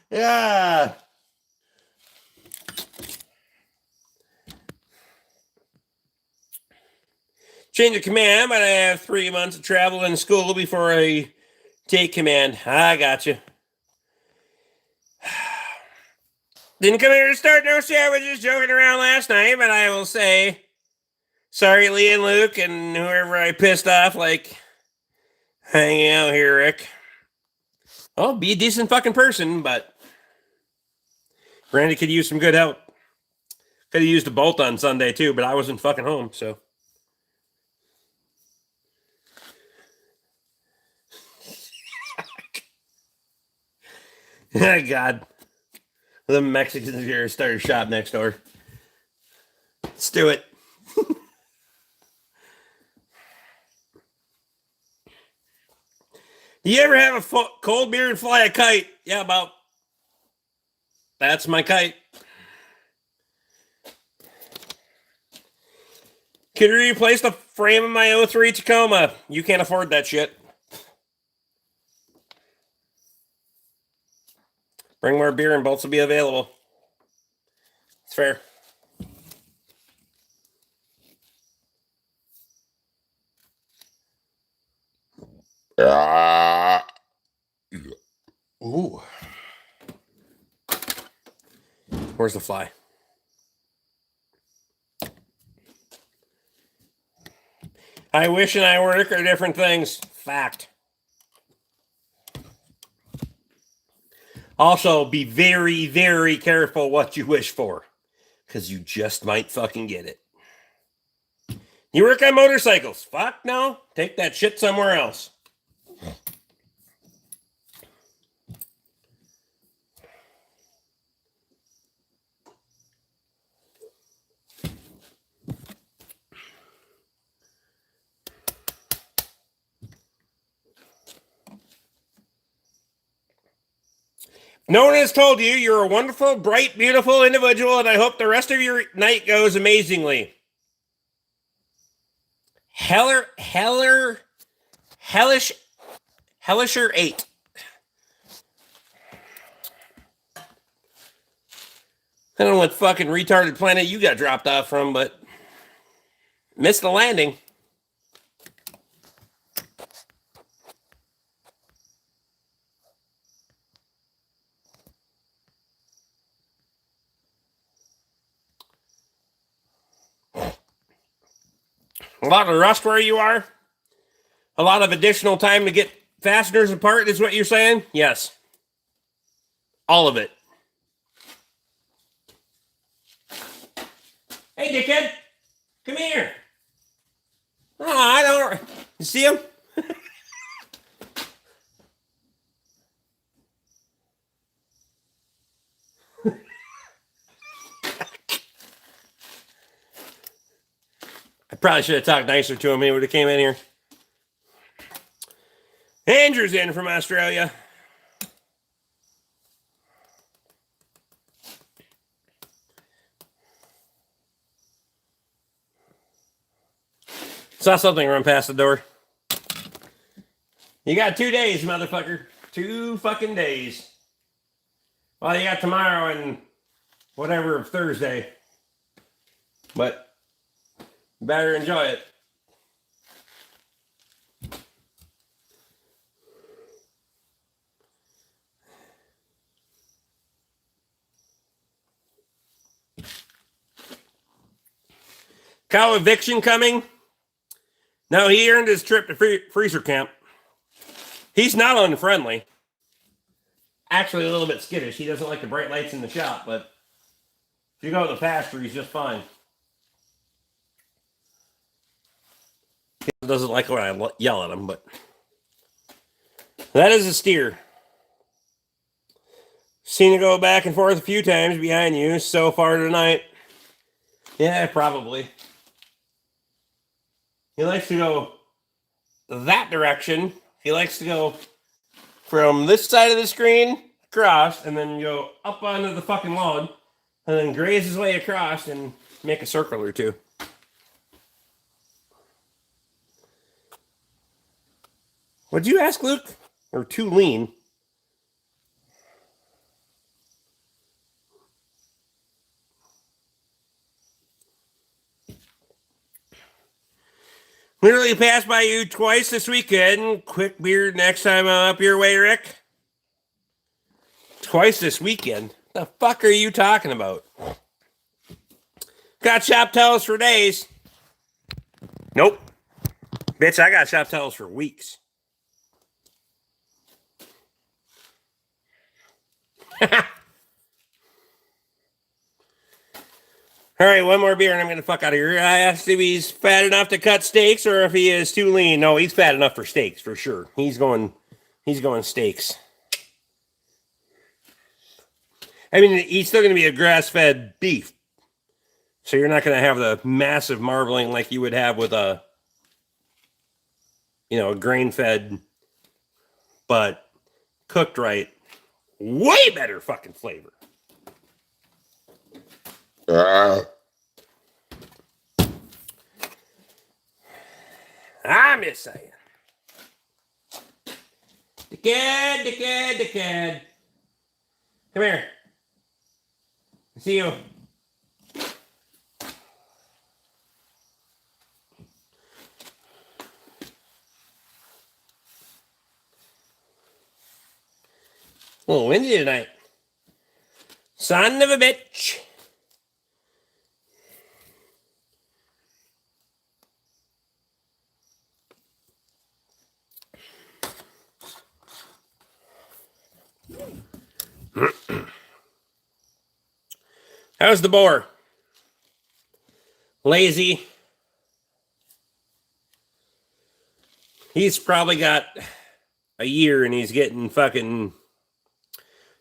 A: Yeah. Change of command, but I have 3 months of travel in school before I take command. I got you. Didn't come here to start no shit. I was just joking around last night, but I will say sorry, Lee and Luke, and whoever I pissed off, like hanging out here, Rick. I'll be a decent fucking person, but Randy could use some good help. Could have used a bolt on Sunday too, but I wasn't fucking home, so. Oh, God. The Mexicans here started shop next door. Let's do it. Do you ever have a cold beer and fly a kite? Yeah, about. That's my kite. Could you replace the frame of my 03 Tacoma? You can't afford that shit. Bring more beer and bolts will be available. It's fair. Ooh. Where's the fly? I wish and I work are different things. Fact. Also, be very, very careful what you wish for, because you just might fucking get it. You work on motorcycles. Fuck no. Take that shit somewhere else. No one has told you you're a wonderful, bright, beautiful individual, and I hope the rest of your night goes amazingly. Hellisher 8. I don't know what fucking retarded planet you got dropped off from, but missed the landing. A lot of rust where you are. A lot of additional time to get fasteners apart is what you're saying? Yes. All of it. Hey, dickhead. Come here. Oh, I don't. You see him? I probably should have talked nicer to him. He would have came in here. Andrew's in from Australia. Saw something run past the door. You got 2 days, motherfucker. 2 fucking days. Well, you got tomorrow and whatever of Thursday. But you better enjoy it. Cow eviction coming? No, he earned his trip to freezer camp. He's not unfriendly. Actually, a little bit skittish. He doesn't like the bright lights in the shop, but if you go to the pasture, he's just fine. He doesn't like when I yell at him, but that is a steer. Seen it go back and forth a few times behind you so far tonight. Yeah, probably. He likes to go that direction. He likes to go from this side of the screen across and then go up onto the fucking log and then graze his way across and make a circle or two. What'd you ask, Luke? Or too lean? Literally passed by you twice this weekend. Quick beer next time I'm up your way, Rick. Twice this weekend? The fuck are you talking about? Got shop towels for days. Nope. Bitch, I got shop towels for weeks. All right, one more beer and I'm going to fuck out of here. I asked if he's fat enough to cut steaks or if he is too lean. No, he's fat enough for steaks, for sure. He's going steaks. I mean, he's still going to be a grass-fed beef. So you're not going to have the massive marbling like you would have with a grain-fed, but cooked right. Way better fucking flavor. I'm just saying. The kid. Come here. See you. A little windy tonight. Son of a bitch. How's the boar? Lazy. He's probably got a year and he's getting fucking...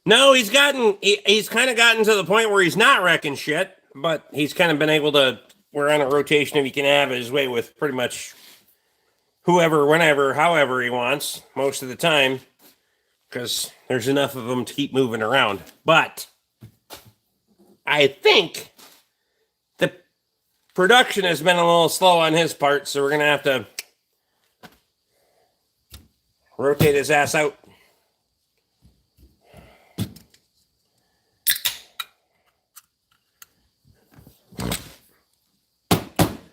A: No, he's kind of gotten to the point where he's not wrecking shit, but he's kind of been able to, we're on a rotation if he can have his way with pretty much whoever, whenever, however he wants, most of the time, because there's enough of them to keep moving around. But I think the production has been a little slow on his part, so we're going to have to rotate his ass out.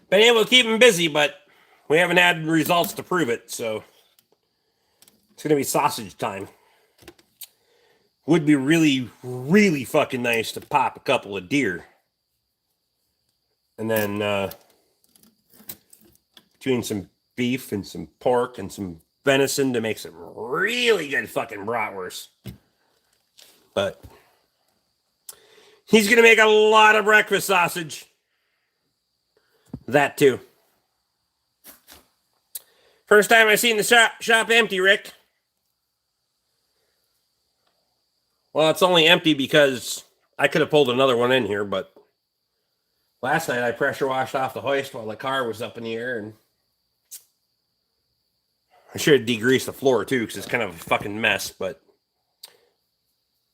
A: Been able to keep him busy, but we haven't had results to prove it, so it's going to be sausage time. Would be really, really fucking nice to pop a couple of deer. And then between some beef and some pork and some venison to make some really good fucking bratwurst. But he's going to make a lot of breakfast sausage. That too. First time I seen the shop empty, Rick. Well, it's only empty because I could have pulled another one in here, but last night I pressure washed off the hoist while the car was up in the air, and I should have degreased the floor too because it's kind of a fucking mess, but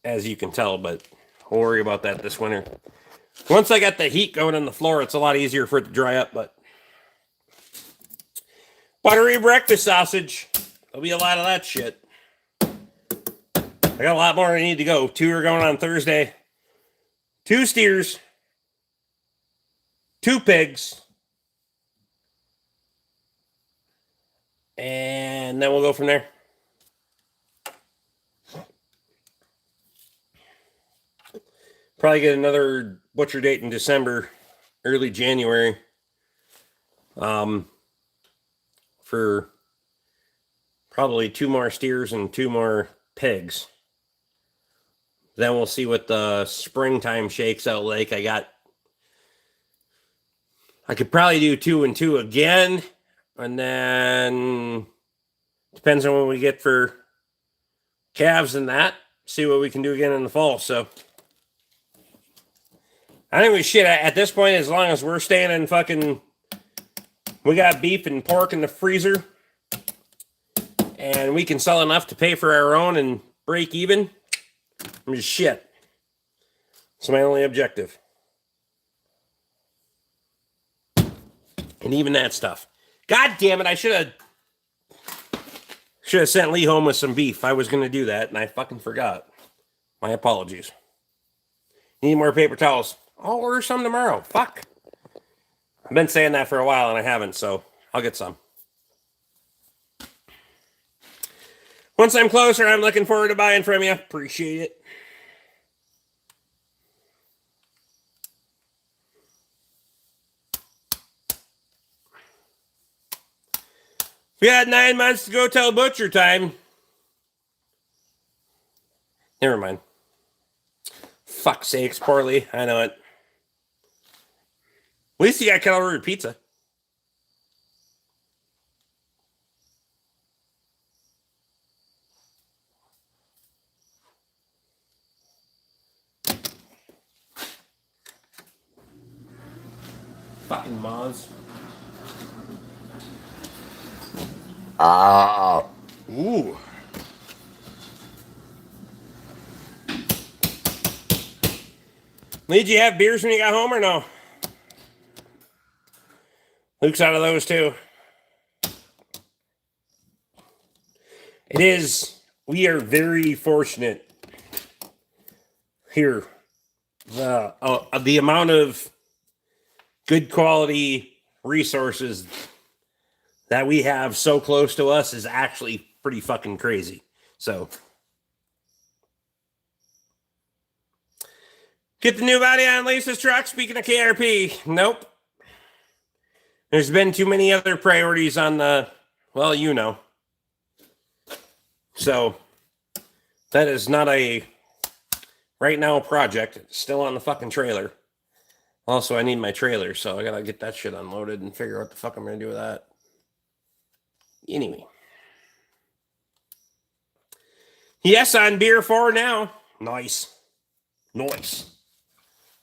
A: as you can tell, but we'll worry about that this winter. Once I got the heat going on the floor, it's a lot easier for it to dry up, but buttery breakfast sausage. There'll be a lot of that shit. I got a lot more I need to go. 2 are going on Thursday. 2 steers. 2 pigs. And then we'll go from there. Probably get another butcher date in December, early January. For probably 2 more steers and 2 more pigs. Then we'll see what the springtime shakes out like. I could probably do 2 and 2 again. And then depends on what we get for calves and that. See what we can do again in the fall. So I think we should, at this point, as long as we're staying in fucking, we got beef and pork in the freezer and we can sell enough to pay for our own and break even. I'm just shit. It's my only objective. And even that stuff. God damn it, I should have sent Lee home with some beef. I was going to do that and I fucking forgot. My apologies. Need more paper towels. I'll order some tomorrow. Fuck. I've been saying that for a while and I haven't, so I'll get some. Once I'm closer, I'm looking forward to buying from you. Appreciate it. We had 9 months to go till butcher time. Never mind. Fuck's sakes, poorly. I know it. At least you got kettle pizza. Fucking moths. Ooh. Lee, did you have beers when you got home or no? Luke's out of those too. It is. We are very fortunate here. The amount of good quality resources that we have so close to us is actually pretty fucking crazy. So get the new body on Lisa's truck. Speaking of KRP, nope. There's been too many other priorities on the, well, you know. So that is not a right now project. It's still on the fucking trailer. Also, I need my trailer, so I gotta get that shit unloaded and figure out what the fuck I'm gonna do with that. Anyway. Yes, on beer 4 now. Nice. Nice.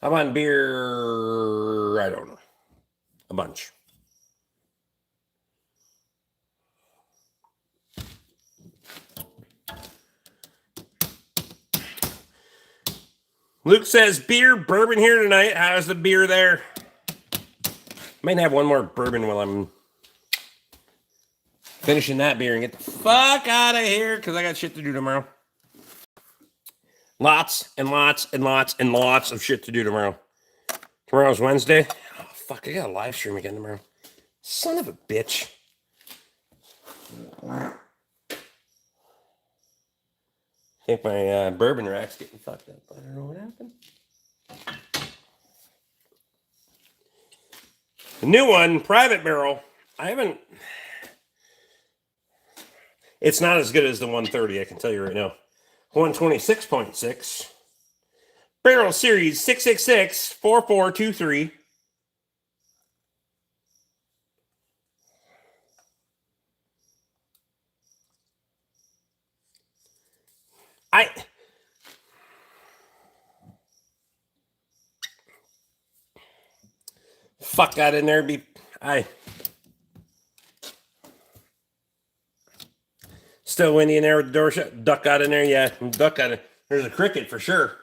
A: I'm on beer, I don't know. A bunch. Luke says, beer, bourbon here tonight. How's the beer there? Might have one more bourbon while I'm finishing that beer and get the fuck out of here because I got shit to do tomorrow. Lots and lots and lots and lots of shit to do tomorrow. Tomorrow's Wednesday. Oh, fuck, I got a live stream again tomorrow. Son of a bitch. I think my bourbon rack's getting fucked up. I don't know what happened. The new one, private barrel. I haven't. It's not as good as the 130, I can tell you right now. 126.6. Barrel Series 666-4423. Fuck got in there. Still windy in there with the door shut. Duck got in there. Yeah, duck got it. There's a cricket for sure.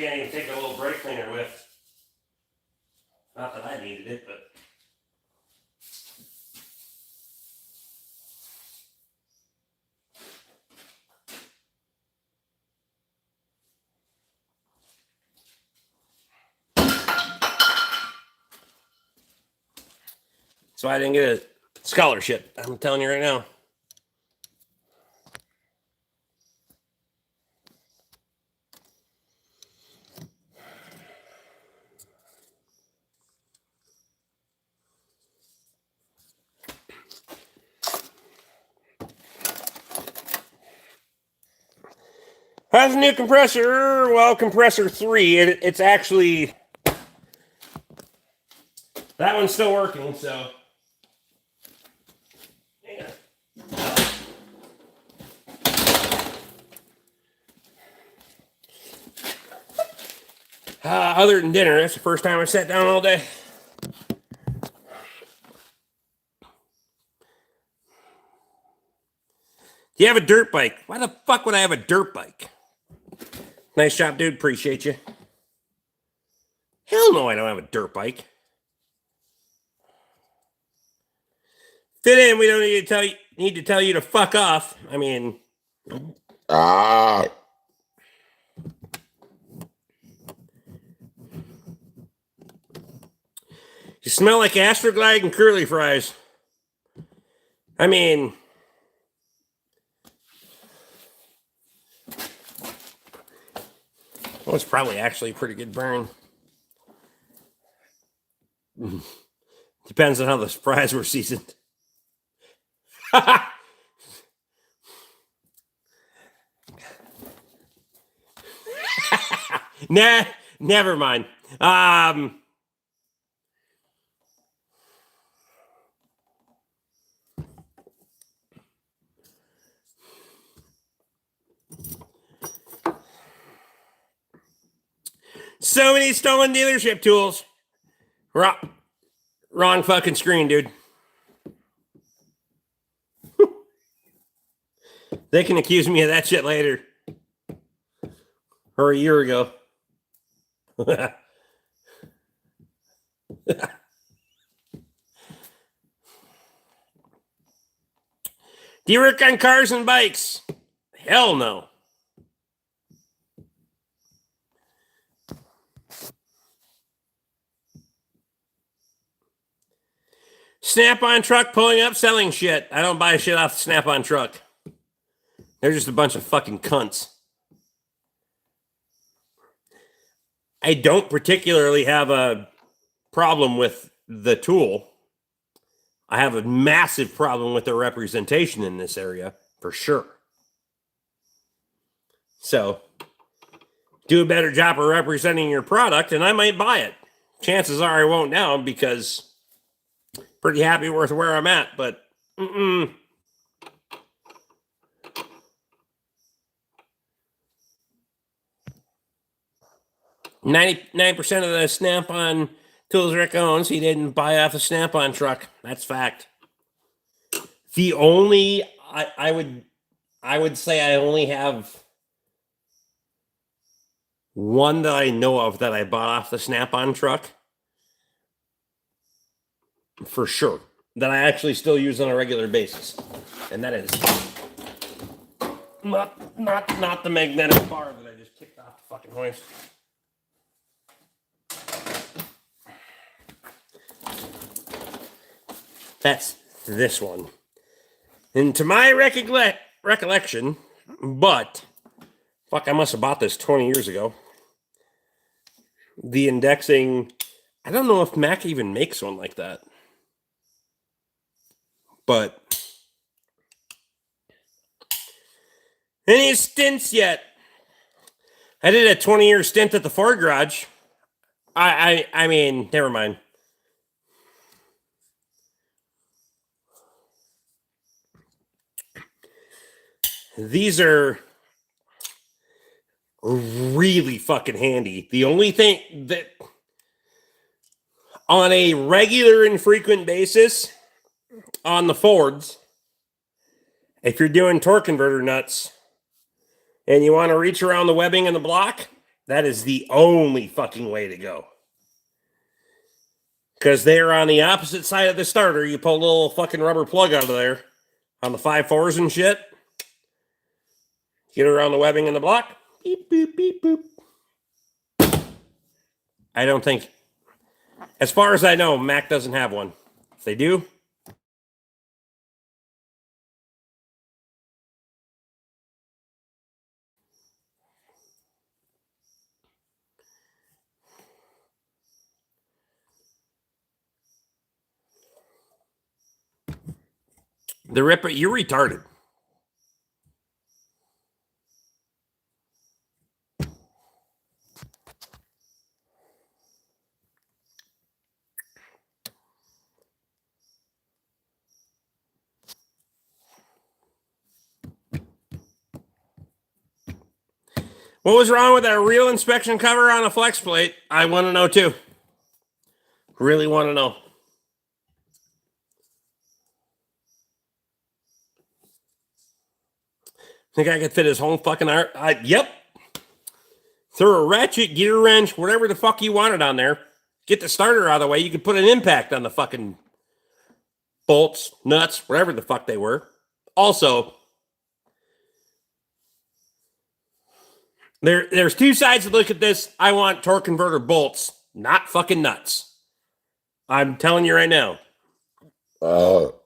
A: can't even take a little brake cleaner with. Not that I needed it, but. So I didn't get a scholarship. I'm telling you right now. How's the new compressor? Well, compressor 3. It's actually... That one's still working, so... Yeah. Other than dinner, that's the first time I sat down all day. Do you have a dirt bike? Why the fuck would I have a dirt bike? Nice job, dude. Appreciate you. Hell no, I don't have a dirt bike. Fit in. We don't need to tell you to fuck off. I mean, you smell like Astroglide and curly fries. I mean, well, it's probably actually a pretty good burn. Depends on how the fries were seasoned. Nah, never mind. So many stolen dealership tools. Wrong fucking screen, dude. They can accuse me of that shit later. Or a year ago. Do you work on cars and bikes? Hell no. Snap-on truck pulling up selling shit. I don't buy shit off the Snap-on truck. They're just a bunch of fucking cunts. I don't particularly have a problem with the tool. I have a massive problem with the representation in this area, for sure. So, do a better job of representing your product, and I might buy it. Chances are I won't now, because pretty happy with where I'm at, but 99% of the Snap-on tools Rick owns, he didn't buy off a Snap-on truck. That's fact. The only I would say I only have one that I know of that I bought off the Snap-on truck. For sure. That I actually still use on a regular basis. And that is not the magnetic bar that I just kicked off the fucking hoist. That's this one. And to my recollection, but fuck, I must have bought this 20 years ago. The indexing, I don't know if Mac even makes one like that. But any stints yet? I did a 20-year stint at the Ford garage. I mean, never mind. These are really fucking handy. The only thing that on a regular and frequent basis on the Fords, if you're doing torque converter nuts and you want to reach around the webbing in the block, That is the only fucking way to go. Because they're on the opposite side of the starter. You pull a little fucking rubber plug out of there on the 5.4s and shit. Get around the webbing in the block. Beep, boop, beep, boop. I don't think, as far as I know, Mac doesn't have one. If they do, the Ripper, you're retarded. What was wrong with that real inspection cover on a flex plate? I want to know too. Really want to know. Think I could fit his whole fucking art? Yep. Throw a ratchet, gear wrench, whatever the fuck you wanted on there. Get the starter out of the way. You could put an impact on the fucking bolts, nuts, whatever the fuck they were. Also, there's two sides to look at this. I want torque converter bolts, not fucking nuts. I'm telling you right now.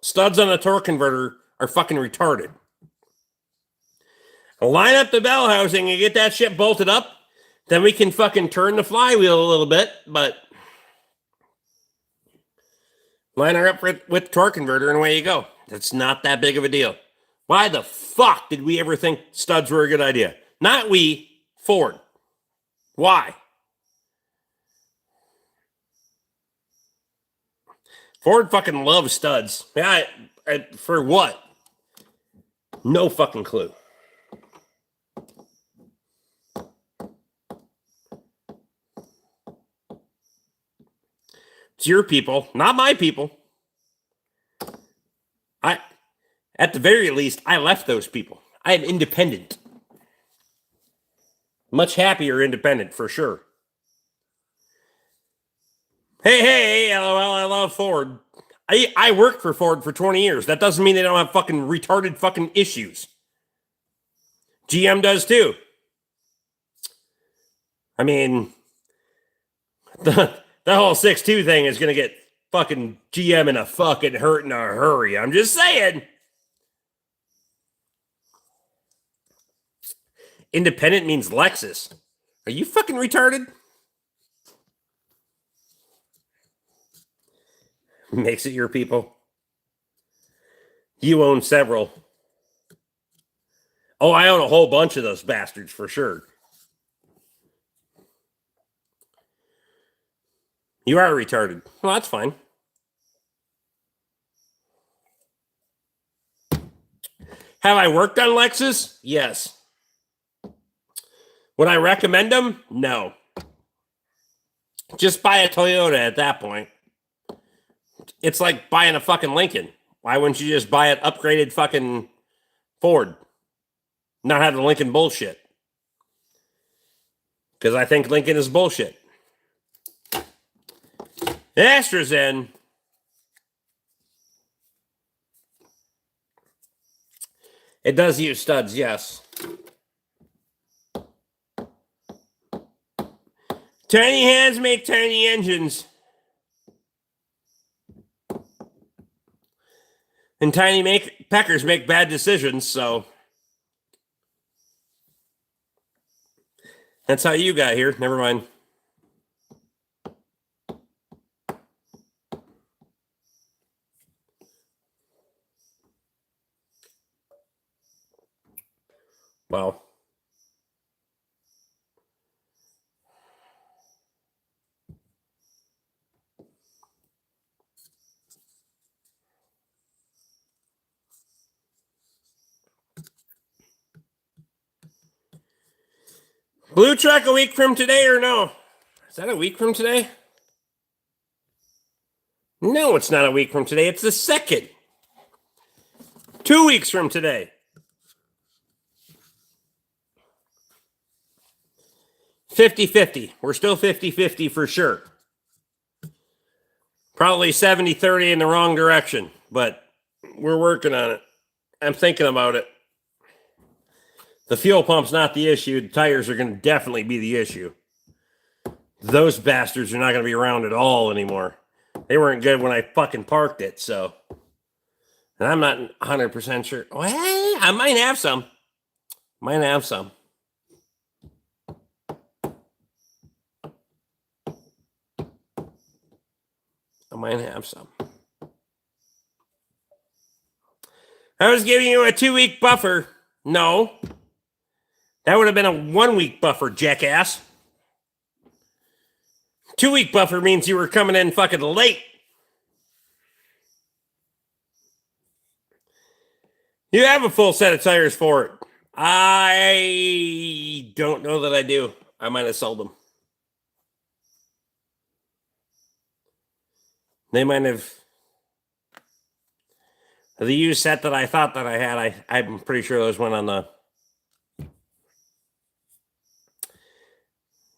A: Studs on a torque converter are fucking retarded. Line up the bell housing and get that shit bolted up. Then we can fucking turn the flywheel a little bit, but line her up with torque converter and away you go. That's not that big of a deal. Why the fuck did we ever think studs were a good idea? Not we, Ford. Why? Ford fucking loves studs. Yeah, for what? No fucking clue. It's your people, not my people. At the very least, I left those people. I am independent. Much happier independent, for sure. Hey, LOL, I love Ford. I worked for Ford for 20 years. That doesn't mean they don't have fucking retarded fucking issues. GM does too. I mean, the whole 6.2 thing is going to get fucking GM in a fucking hurt in a hurry. I'm just saying. Independent means Lexus. Are you fucking retarded? Makes it your people. You own several. Oh, I own a whole bunch of those bastards for sure. You are retarded. Well, that's fine. Have I worked on Lexus? Yes. Would I recommend them? No. Just buy a Toyota at that point. It's like buying a fucking Lincoln. Why wouldn't you just buy an upgraded fucking Ford? Not have the Lincoln bullshit. Because I think Lincoln is bullshit. AstraZen. It does use studs, yes. Tiny hands make tiny engines. And tiny peckers make bad decisions, so that's how you got here. Never mind. Wow. Blue truck a week from today or no? Is that a week from today? No, it's not a week from today. It's the 2nd. 2 weeks from today. 50-50. We're still 50-50 for sure. Probably 70-30 in the wrong direction, but we're working on it. I'm thinking about it. The fuel pump's not the issue. The tires are going to definitely be the issue. Those bastards are not going to be around at all anymore. They weren't good when I fucking parked it, so. And I'm not 100% sure. Well, I might have some. Might have some. I might have some. I was giving you a 2-week buffer. No. That would have been a 1-week buffer, jackass. 2-week buffer means you were coming in fucking late. You have a full set of tires for it. I don't know that I do. I might have sold them. They might have. The used set that I thought that I had, I'm pretty sure those went on the.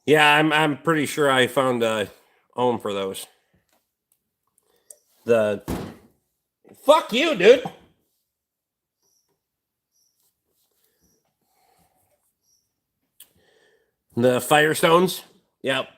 A: Yeah, I'm pretty sure I found a home for those. The. Fuck you, dude. The Firestones. Yep.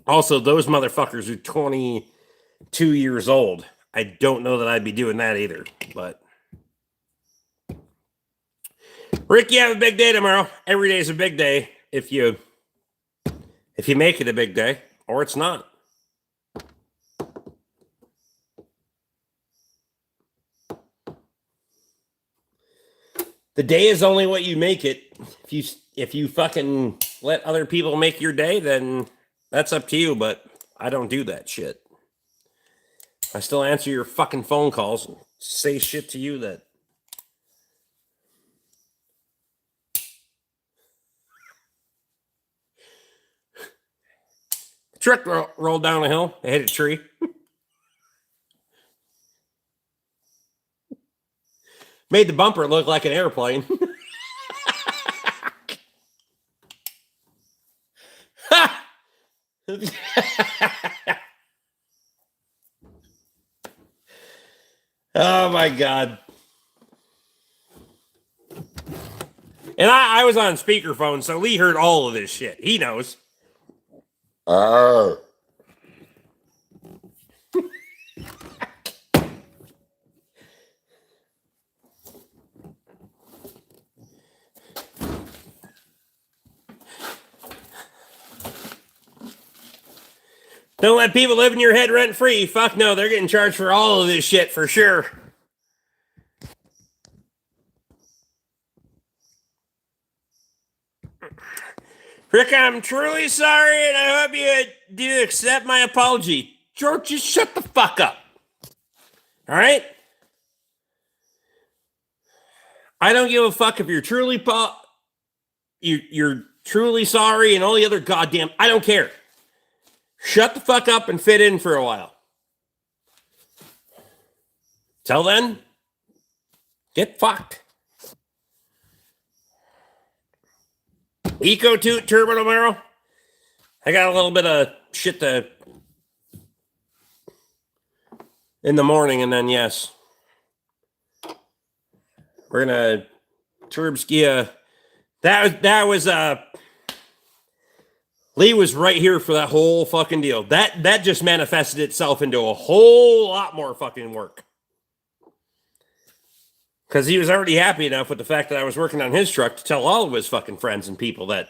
A: Also, those motherfuckers are 22 years old. I don't know that I'd be doing that either, but. Rick, you have a big day tomorrow. Every day is a big day if you make it a big day, or it's not. The day is only what you make it. If you fucking let other people make your day, then that's up to you, but I don't do that shit. I still answer your fucking phone calls and say shit to you that. Truck rolled down a hill. It hit a tree. Made the bumper look like an airplane. Oh my God. And I was on speakerphone, so Lee heard all of this shit. He knows. Oh. Don't let people live in your head rent free. Fuck no, they're getting charged for all of this shit for sure. Rick, I'm truly sorry, and I hope you do accept my apology. George, just shut the fuck up. All right? I don't give a fuck if you're truly you're truly sorry and all the other goddamn. I don't care. Shut the fuck up and fit in for a while. Till then, get fucked. Eco Toot Turbo tomorrow. I got a little bit of shit in the morning, and then yes, we're gonna Turbskia. That was Lee was right here for that whole fucking deal. That just manifested itself into a whole lot more fucking work. Because he was already happy enough with the fact that I was working on his truck to tell all of his fucking friends and people that.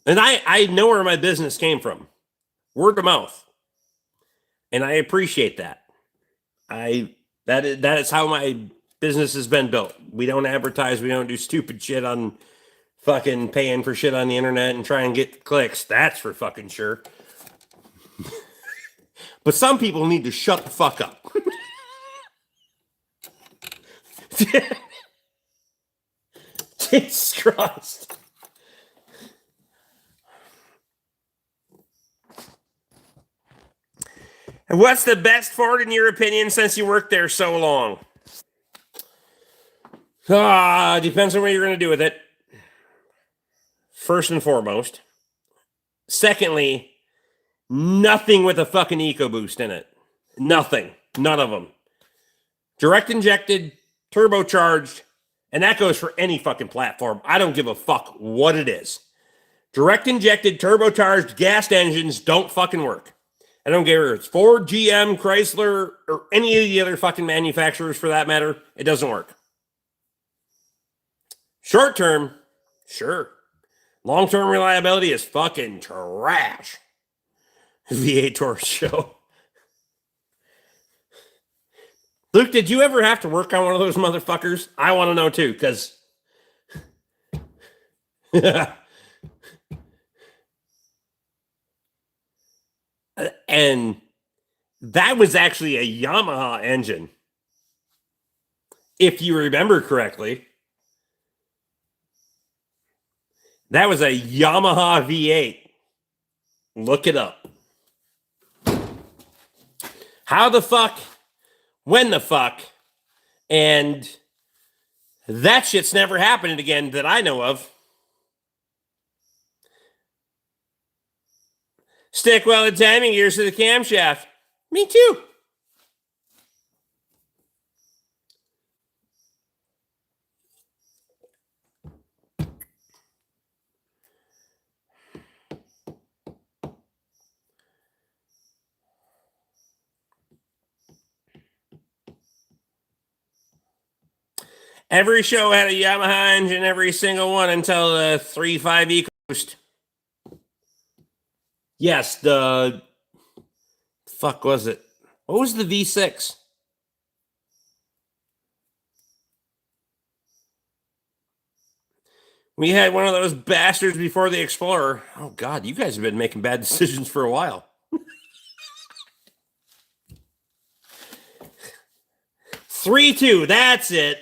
A: And I know where my business came from. Word of mouth. And I appreciate that. That is how my business has been built. We don't advertise. We don't do stupid shit on fucking paying for shit on the internet and try and get clicks. That's for fucking sure. But some people need to shut the fuck up. Jesus Christ. And what's the best Ford in your opinion since you worked there so long? Depends on what you're going to do with it. First and foremost. Secondly, nothing with a fucking EcoBoost in it. Nothing. None of them. Direct injected, turbocharged, and that goes for any fucking platform. I don't give a fuck what it is. Direct injected, turbocharged, gassed engines don't fucking work. I don't care if it's Ford, GM, Chrysler, or any of the other fucking manufacturers for that matter. It doesn't work. Short term, sure. Long term reliability is fucking trash. V8 Tour show. Luke, did you ever have to work on one of those motherfuckers? I want to know too, because and that was actually a Yamaha engine. If you remember correctly. That was a Yamaha V8. Look it up. How the fuck? When the fuck? And that shit's never happened again that I know of. Stick welded timing gears to the camshaft. Me too. Every show had a Yamaha engine, every single one until the 3.5 EcoBoost. Yes, the fuck was it? What was the V6? We had one of those bastards before the Explorer. Oh God, you guys have been making bad decisions for a while. 3.2, that's it.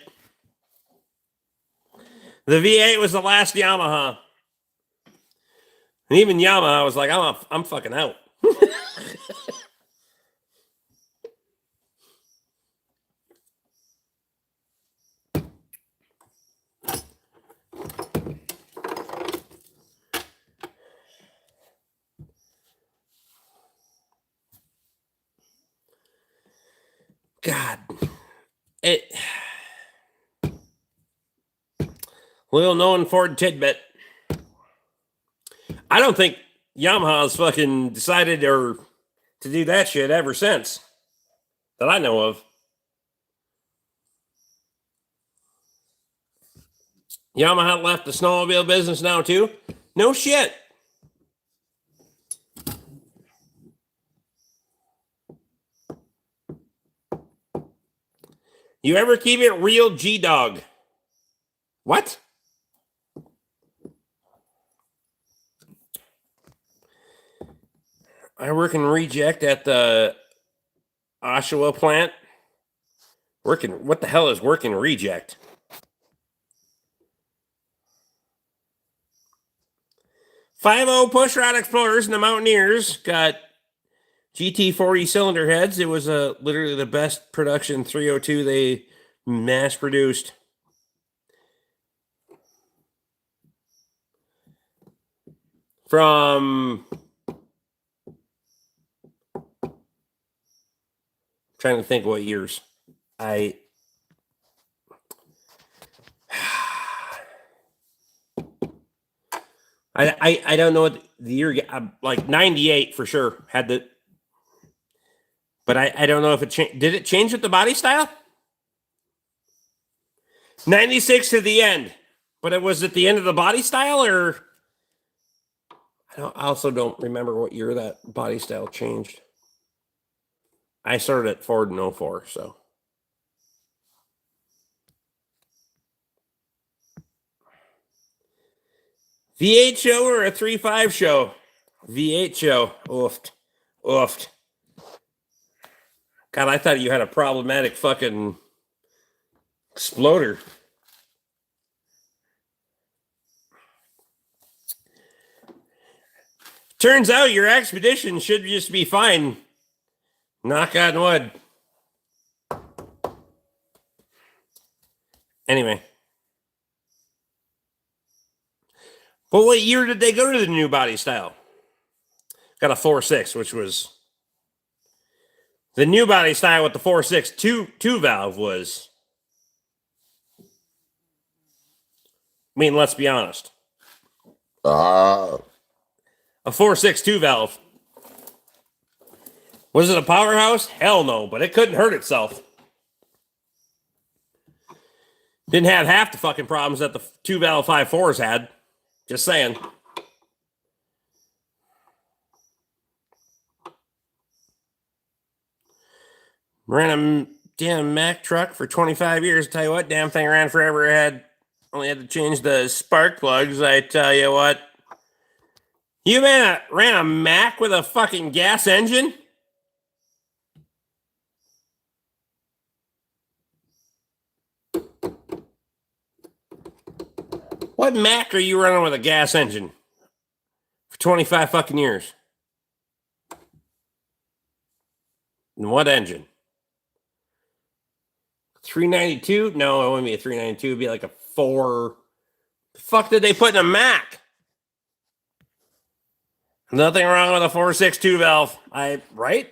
A: The V8 was the last Yamaha. And even Yamaha was like, I'm fucking out. God. Little known Ford tidbit. I don't think Yamaha's fucking decided to do that shit ever since. That I know of. Yamaha left the snowmobile business now too? No shit. You ever keep it real, G-Dog? What? I work in reject at the Oshawa plant. What the hell is working reject? .50 pushrod Explorers and the Mountaineers got GT40 cylinder heads. It was literally the best production 302 they mass produced. From trying to think what years. I don't know what the year. Like 98 for sure had the. But I don't know if it changed. Did it change with the body style? 96 to the end, but it was at the end of the body style, or I also don't remember what year that body style changed. I started at Ford in 04, so. V8 show or a 3.5 show? V8 show. Oofed. Oofed. God, I thought you had a problematic fucking exploder. Turns out your expedition should just be fine. Knock on wood. Anyway. But what year did they go to the new body style? Got a 4.6, which was the new body style with the 4.6 two valve was. I mean, let's be honest. A 4.6 two valve. Was it a powerhouse? Hell no, but it couldn't hurt itself. Didn't have half the fucking problems that the two valve 5.4s had. Just saying. Ran a damn Mack truck for 25 years. Tell you what, damn thing ran forever. Only had to change the spark plugs. I tell you what. You ran a Mack with a fucking gas engine? What Mack are you running with a gas engine for 25 fucking years? And what engine? 392? No, it wouldn't be a 392. It'd be like a 4. The fuck did they put in a Mack? Nothing wrong with a 4.6 two valve. Right?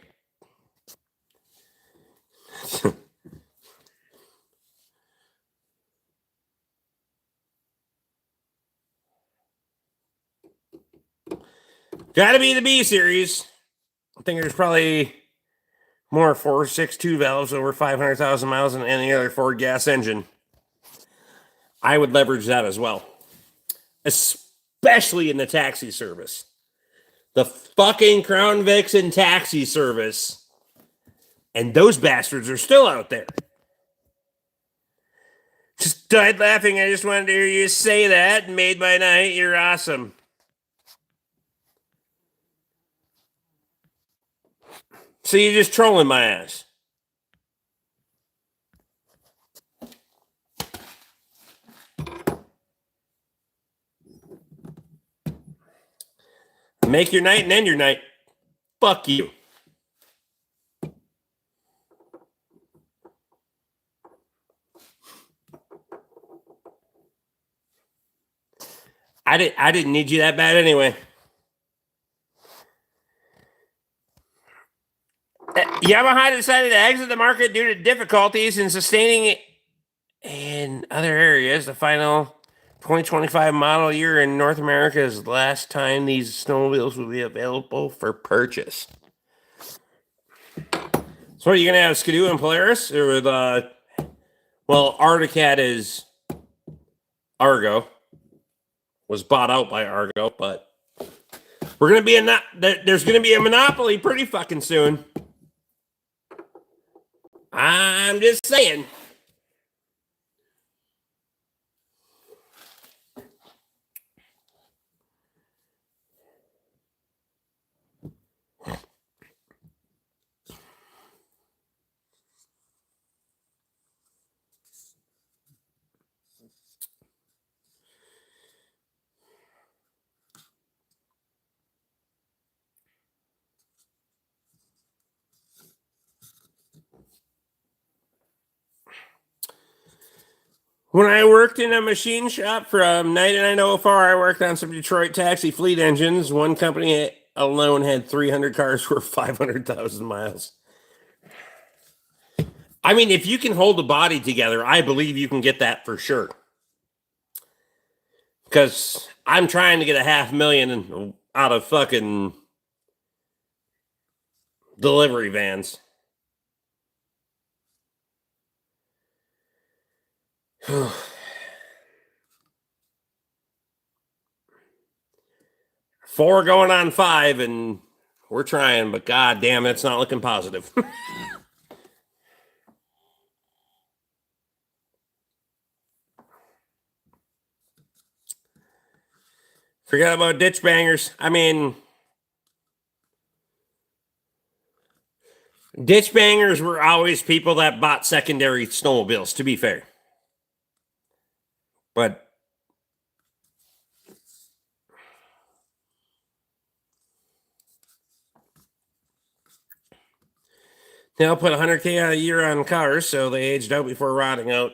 A: Gotta be the B series. I think there's probably more 4.6 two valves over 500,000 miles than any other Ford gas engine. I would leverage that as well. Especially in the taxi service. The fucking Crown Vixen taxi service. And those bastards are still out there. Just died laughing. I just wanted to hear you say that. Made my night. You're awesome. So you're just trolling my ass. Make your night and end your night. Fuck you. I didn't need you that bad anyway. Yamaha decided to exit the market due to difficulties in sustaining it in other areas. The final 2025 model year in North America is the last time these snowmobiles will be available for purchase. So are you going to have Skidoo and Polaris? Or with, well, Arcticat is Argo. Was bought out by Argo, but we're going to be there's going to be a monopoly pretty fucking soon. I'm just saying. When I worked in a machine shop from 99 to 04, I worked on some Detroit taxi fleet engines. One company alone had 300 cars worth 500,000 miles. I mean, if you can hold the body together, I believe you can get that for sure. Because I'm trying to get $500,000 out of fucking delivery vans. Four going on 5, and we're trying, but god damn, it's not looking positive. Forget about ditch bangers. I mean, ditch bangers were always people that bought secondary snowmobiles, to be fair. But They'll put 100K a year on cars, so they aged out before rotting out.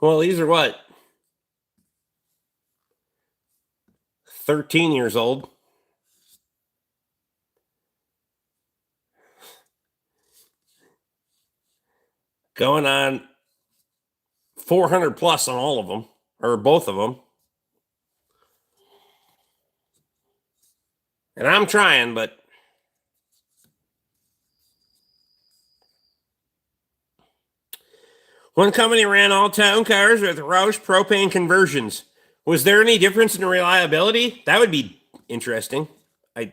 A: Well, these are what? 13 years old. Going on 400 plus on all of them, or both of them. And I'm trying, but one company ran all town cars with Roush propane conversions. Was there any difference in reliability? That would be interesting. I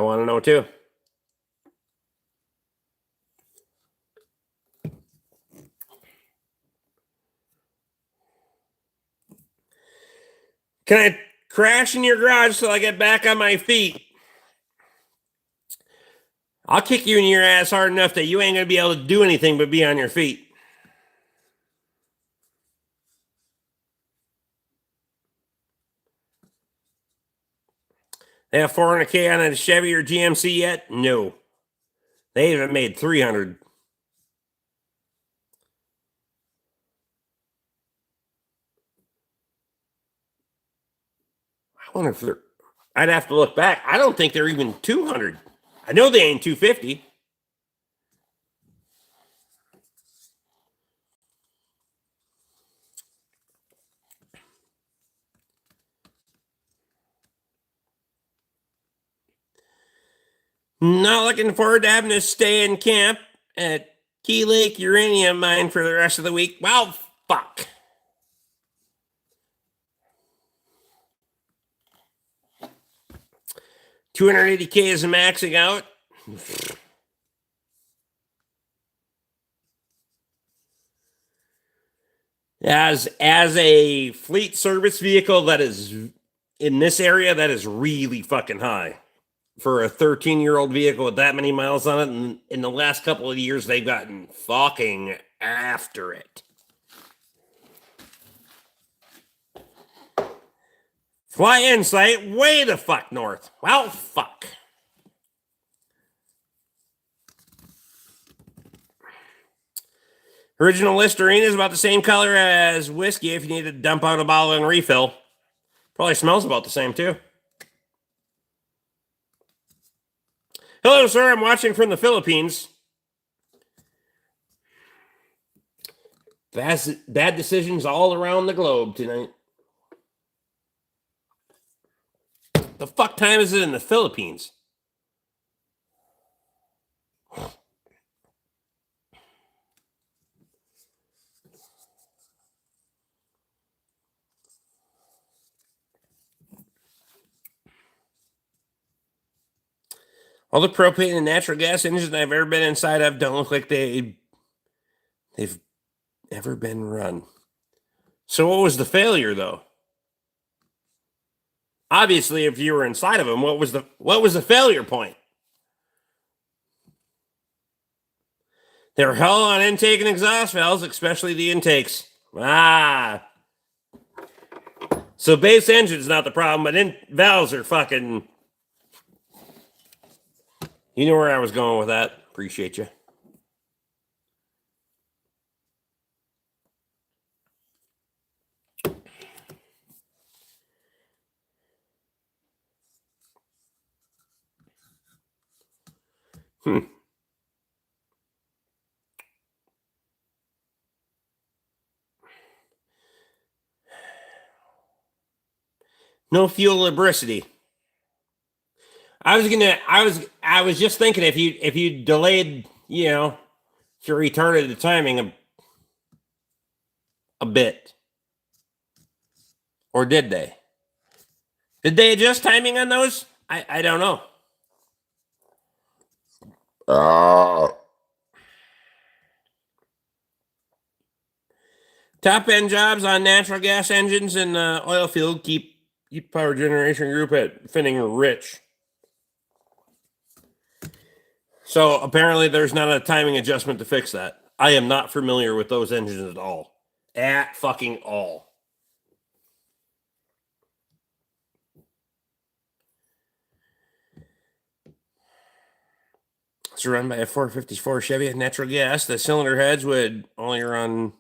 A: want to know too. Can I crash in your garage till I get back on my feet? I'll kick you in your ass hard enough that you ain't going to be able to do anything but be on your feet. They have 400K on a Chevy or GMC yet? No. They haven't made 300. I wonder if they're... I'd have to look back. I don't think they're even 200. I know they ain't 250. Not looking forward to having to stay in camp at Key Lake Uranium Mine for the rest of the week. Well, fuck. $280K is maxing out. As a fleet service vehicle that is in this area, that is really fucking high. For a 13-year-old vehicle with that many miles on it, and in the last couple of years, they've gotten fucking after it. Fly Insight way the fuck north. Well, fuck. Original Listerine is about the same color as whiskey if you need to dump out a bottle and refill. Probably smells about the same, too. Hello, sir. I'm watching from the Philippines. Bad decisions all around the globe tonight. The fuck time is it in the Philippines? All the propane and natural gas engines I've ever been inside of don't look like they've ever been run. So what was the failure, though? Obviously, if you were inside of them, what was the failure point? They're hell on intake and exhaust valves, especially the intakes. So base engine's not the problem, but valves are fucking... You know where I was going with that. Appreciate you. No fuel lubricity. I was just thinking if you delayed, if you retarded the timing a bit. Or did they? Did they adjust timing on those? I don't know. Top end jobs on natural gas engines and oil field keep power generation group at Finning rich. So apparently there's not a timing adjustment to fix that. I am not familiar with those engines at all. At fucking all. It's run by a 454 Chevy natural gas. The cylinder heads would only run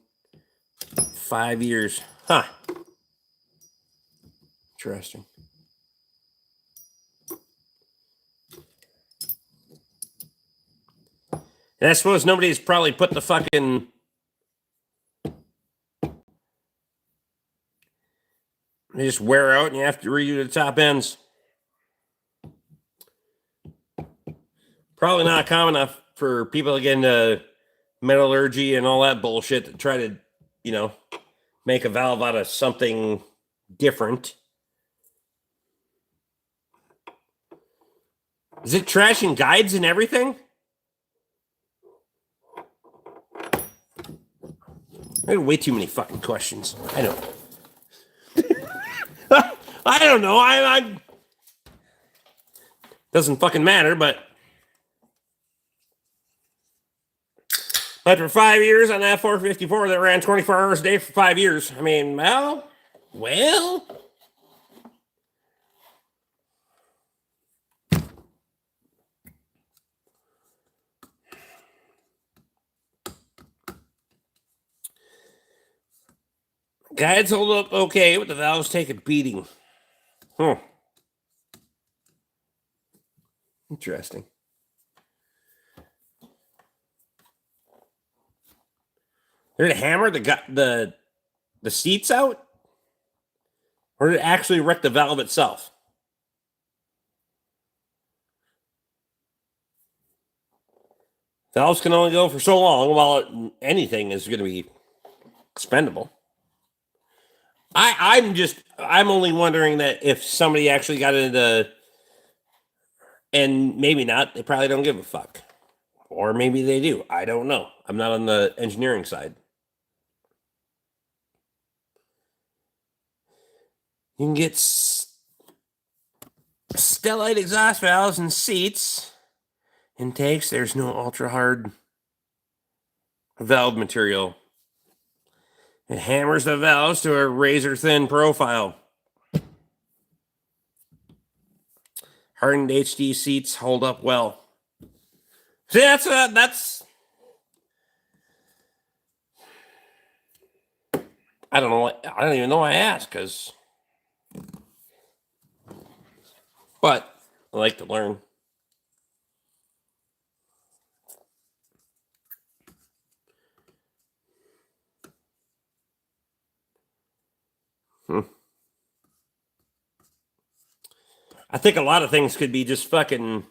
A: 5 years. Huh. Interesting. And I suppose nobody's probably put the fucking... They just wear out and you have to redo the top ends. Probably not common enough for people to get into metallurgy and all that bullshit to try to, you know, make a valve out of something different. Is it trashing guides and everything? I have way too many fucking questions. I know. I don't know. I doesn't fucking matter, but for 5 years on that 454 that ran 24 hours a day for 5 years. I mean, well. Guides hold up okay, but the valves take a beating. Interesting. Did it hammer the seats out? Or did it actually wreck the valve itself? Valves can only go for so long while anything is going to be expendable. I'm only wondering that if somebody actually got into, and maybe not, they probably don't give a fuck. Or maybe they do. I don't know. I'm not on the engineering side. You can get Stellite exhaust valves and seats. Intakes, there's no ultra hard valve material. It hammers the valves to a razor thin profile. Hardened HD seats hold up well. See, that's I don't know. I don't even know why I asked, but I like to learn. I think a lot of things could be just fucking.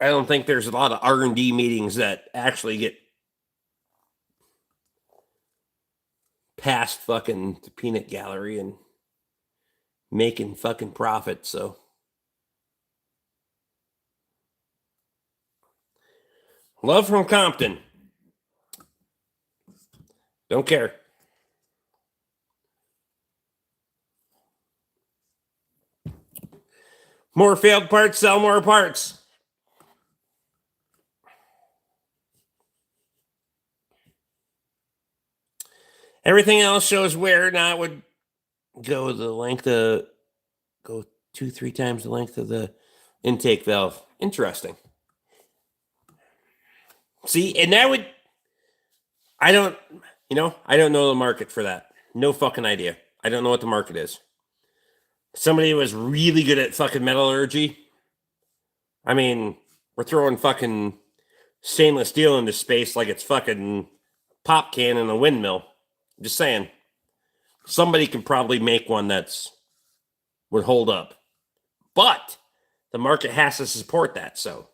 A: I don't think there's a lot of R&D meetings that actually get past fucking the peanut gallery and making fucking profit. So love from Compton. Don't care. More failed parts, sell more parts. Everything else shows wear. Now it would go 2-3 times the length of the intake valve. Interesting. See, and that would, I don't know the market for that. No fucking idea. I don't know what the market is. Somebody who was really good at fucking metallurgy. I mean, we're throwing fucking stainless steel into space like it's fucking pop can in a windmill. I'm just saying. Somebody can probably make one would hold up. But the market has to support that, so.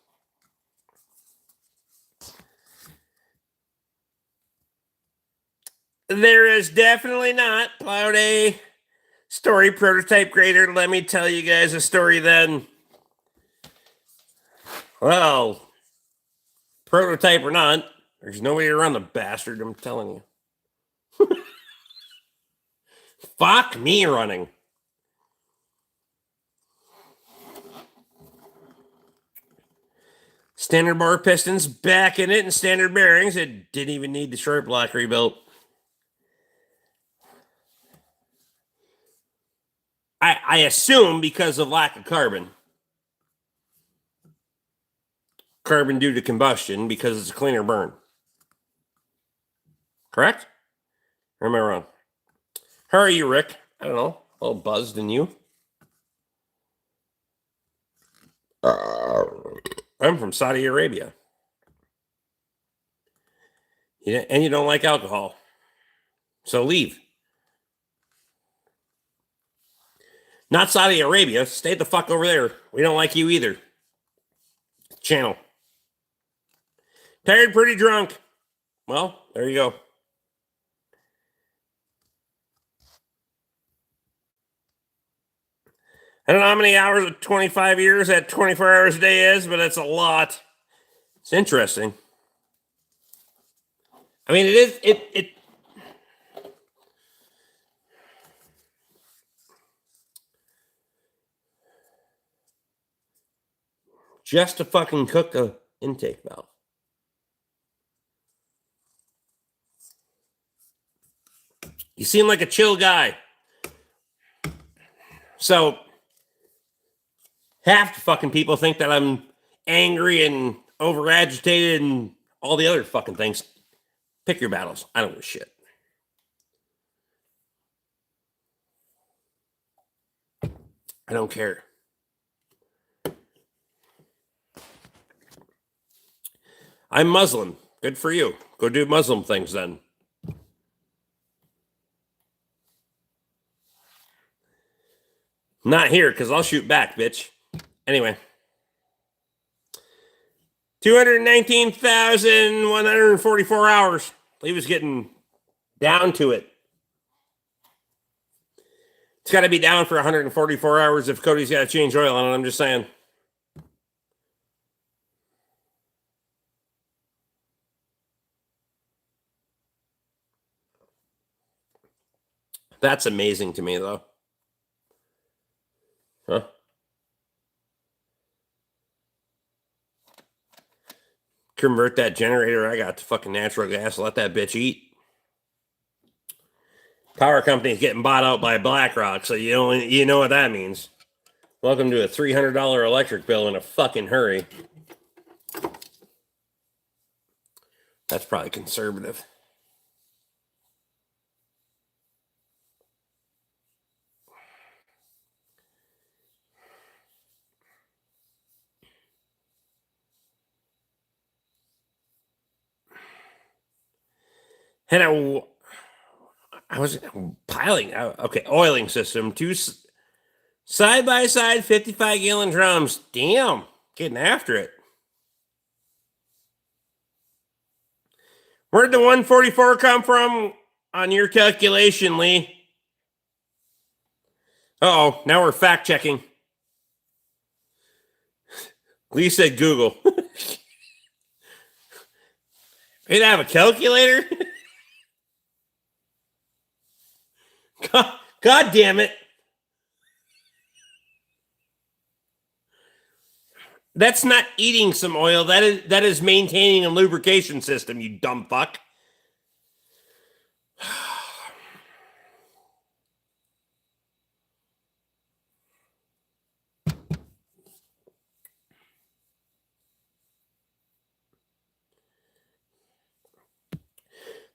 A: There is definitely not. Plowed a story prototype grader. Let me tell you guys a story then. Well, prototype or not, there's no way to run the bastard, I'm telling you. Fuck me running. Standard bore pistons back in it and standard bearings. It didn't even need the short block rebuilt. I assume because of lack of carbon. carbon due to combustion because it's a cleaner burn. Correct? Or am I wrong? How are you, Rick? I don't know. A little buzzed in you. I'm from Saudi Arabia. And you don't like alcohol. So leave. Not Saudi Arabia. Stay the fuck over there. We don't like you either. Channel. Tired, pretty drunk. Well, there you go. I don't know how many hours of 25 years that 24 hours a day is, but it's a lot. It's interesting. I mean, it is, it just to fucking cook a intake valve. You seem like a chill guy. So half the fucking people think that I'm angry and over agitated and all the other fucking things. Pick your battles. I don't give a shit. I don't care. I'm Muslim. Good for you. Go do Muslim things then. Not here, because I'll shoot back, bitch. Anyway. 219,144 hours. He was getting down to it. It's got to be down for 144 hours if Cody's got to change oil on it. I'm just saying. That's amazing to me, though. Huh? Convert that generator I got to fucking natural gas. Let that bitch eat. Power company's getting bought out by BlackRock, so you know what that means. Welcome to a $300 electric bill in a fucking hurry. That's probably conservative. And I was piling. Okay, oiling system. 2 side-by-side 55-gallon drums. Damn, getting after it. Where'd the 144 come from on your calculation, Lee? Uh-oh, now we're fact-checking. Lee said Google. You'd have a calculator? God damn it. That's not eating some oil. That is maintaining a lubrication system, you dumb fuck.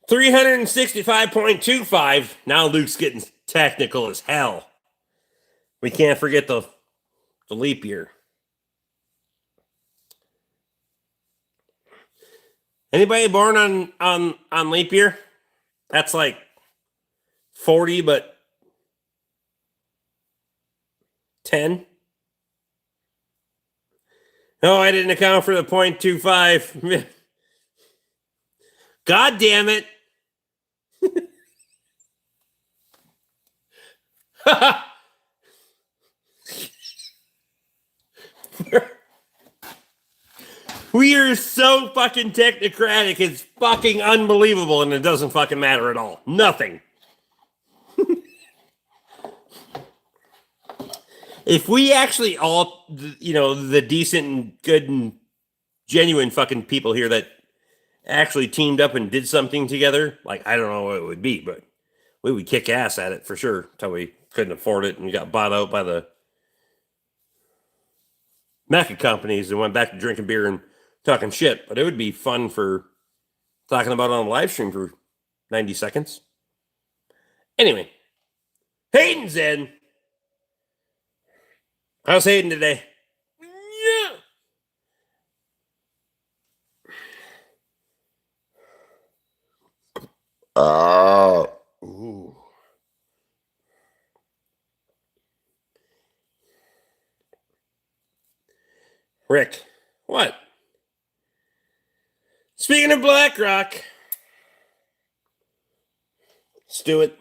A: $365.25. Now Luke's getting technical as hell. We can't forget the leap year. Anybody born on leap year? That's like 40, but 10. No, I didn't account for the 0.25. God damn it. We are so fucking technocratic. It's fucking unbelievable, and it doesn't fucking matter at all. Nothing. If we actually all, the decent and good and genuine fucking people here that actually teamed up and did something together, like, I don't know what it would be, but we would kick ass at it for sure until we couldn't afford it and got bought out by the Mecca companies and went back to drinking beer and talking shit, but it would be fun for talking about it on a live stream for 90 seconds. Anyway, Hayden's in. How's Hayden today? Yeah. Ooh. Rick, what? Speaking of BlackRock, let's do it.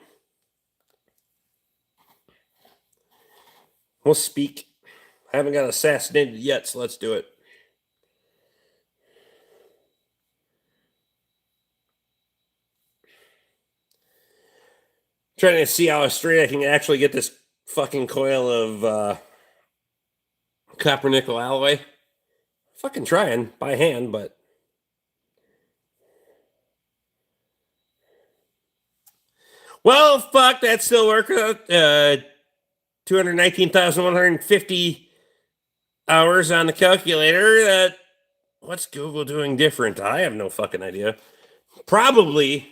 A: We'll speak. I haven't got assassinated yet, so let's do it. Trying to see how straight I can actually get this fucking coil of copper nickel alloy. Fucking trying by hand, but well, fuck, that still works out. 219,150 hours on the calculator. What's Google doing different? I have no fucking idea. Probably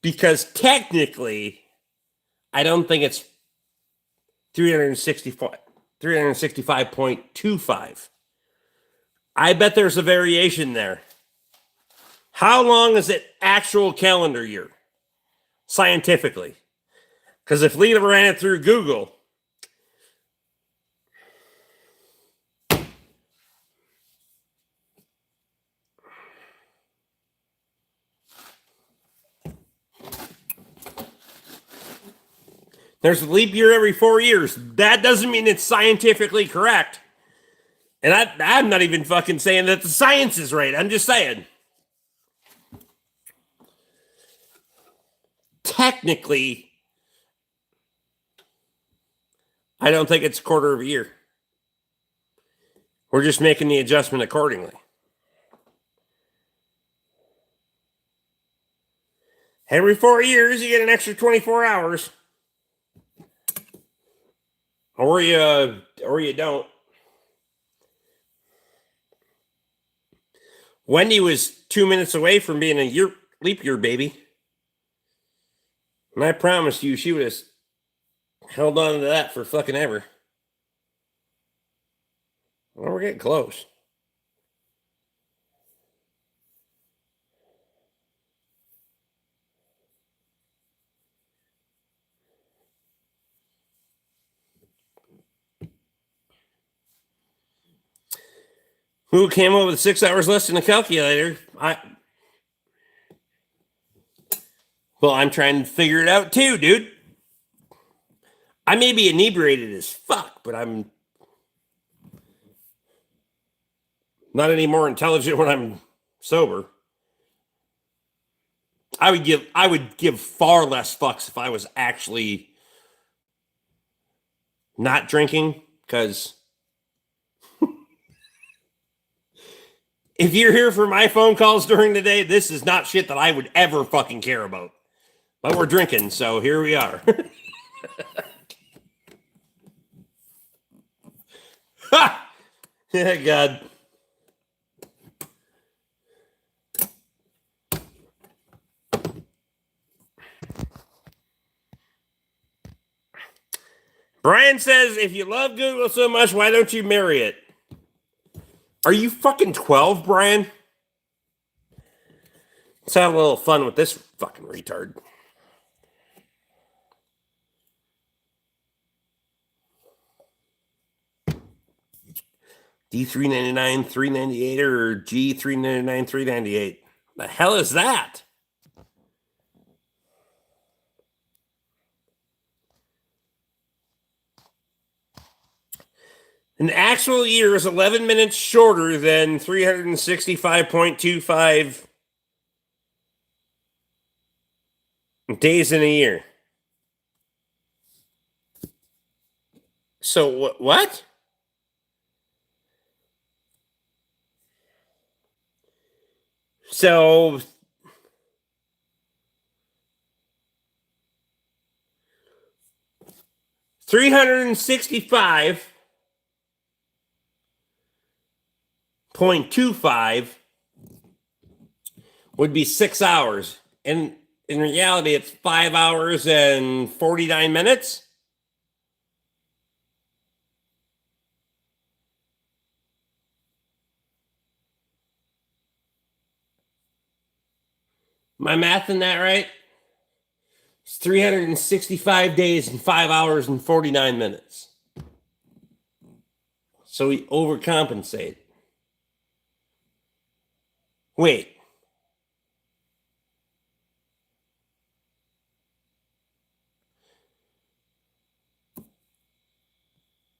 A: because technically, I don't think it's 365.25. I bet there's a variation there. How long is it actual calendar year? Scientifically. Because if Lita ran it through Google, there's a leap year every 4 years. That doesn't mean it's scientifically correct. And I'm not even fucking saying that the science is right. I'm just saying. Technically, I don't think it's a quarter of a year. We're just making the adjustment accordingly. Every 4 years, you get an extra 24 hours. Or you don't. Wendy was 2 minutes away from being a leap year baby. And I promise you, she would have held on to that for fucking ever. Well, we're getting close. Who came up with 6 hours less than a calculator? Well, I'm trying to figure it out too, dude. I may be inebriated as fuck, but I'm not any more intelligent when I'm sober. I would give far less fucks if I was actually not drinking, because if you're here for my phone calls during the day, this is not shit that I would ever fucking care about. But we're drinking, so here we are. Ha! Yeah, God. Brian says, if you love Google so much, why don't you marry it? Are you fucking 12, Brian? Let's have a little fun with this fucking retard. D399, 398 or G399, 398. The hell is that? An actual year is 11 minutes shorter than 365.25 days in a year. So what? So 365 0.25 would be 6 hours. And in reality, it's 5 hours and 49 minutes. Am I mathing that right? It's 365 days and 5 hours and 49 minutes. So we overcompensate. Wait.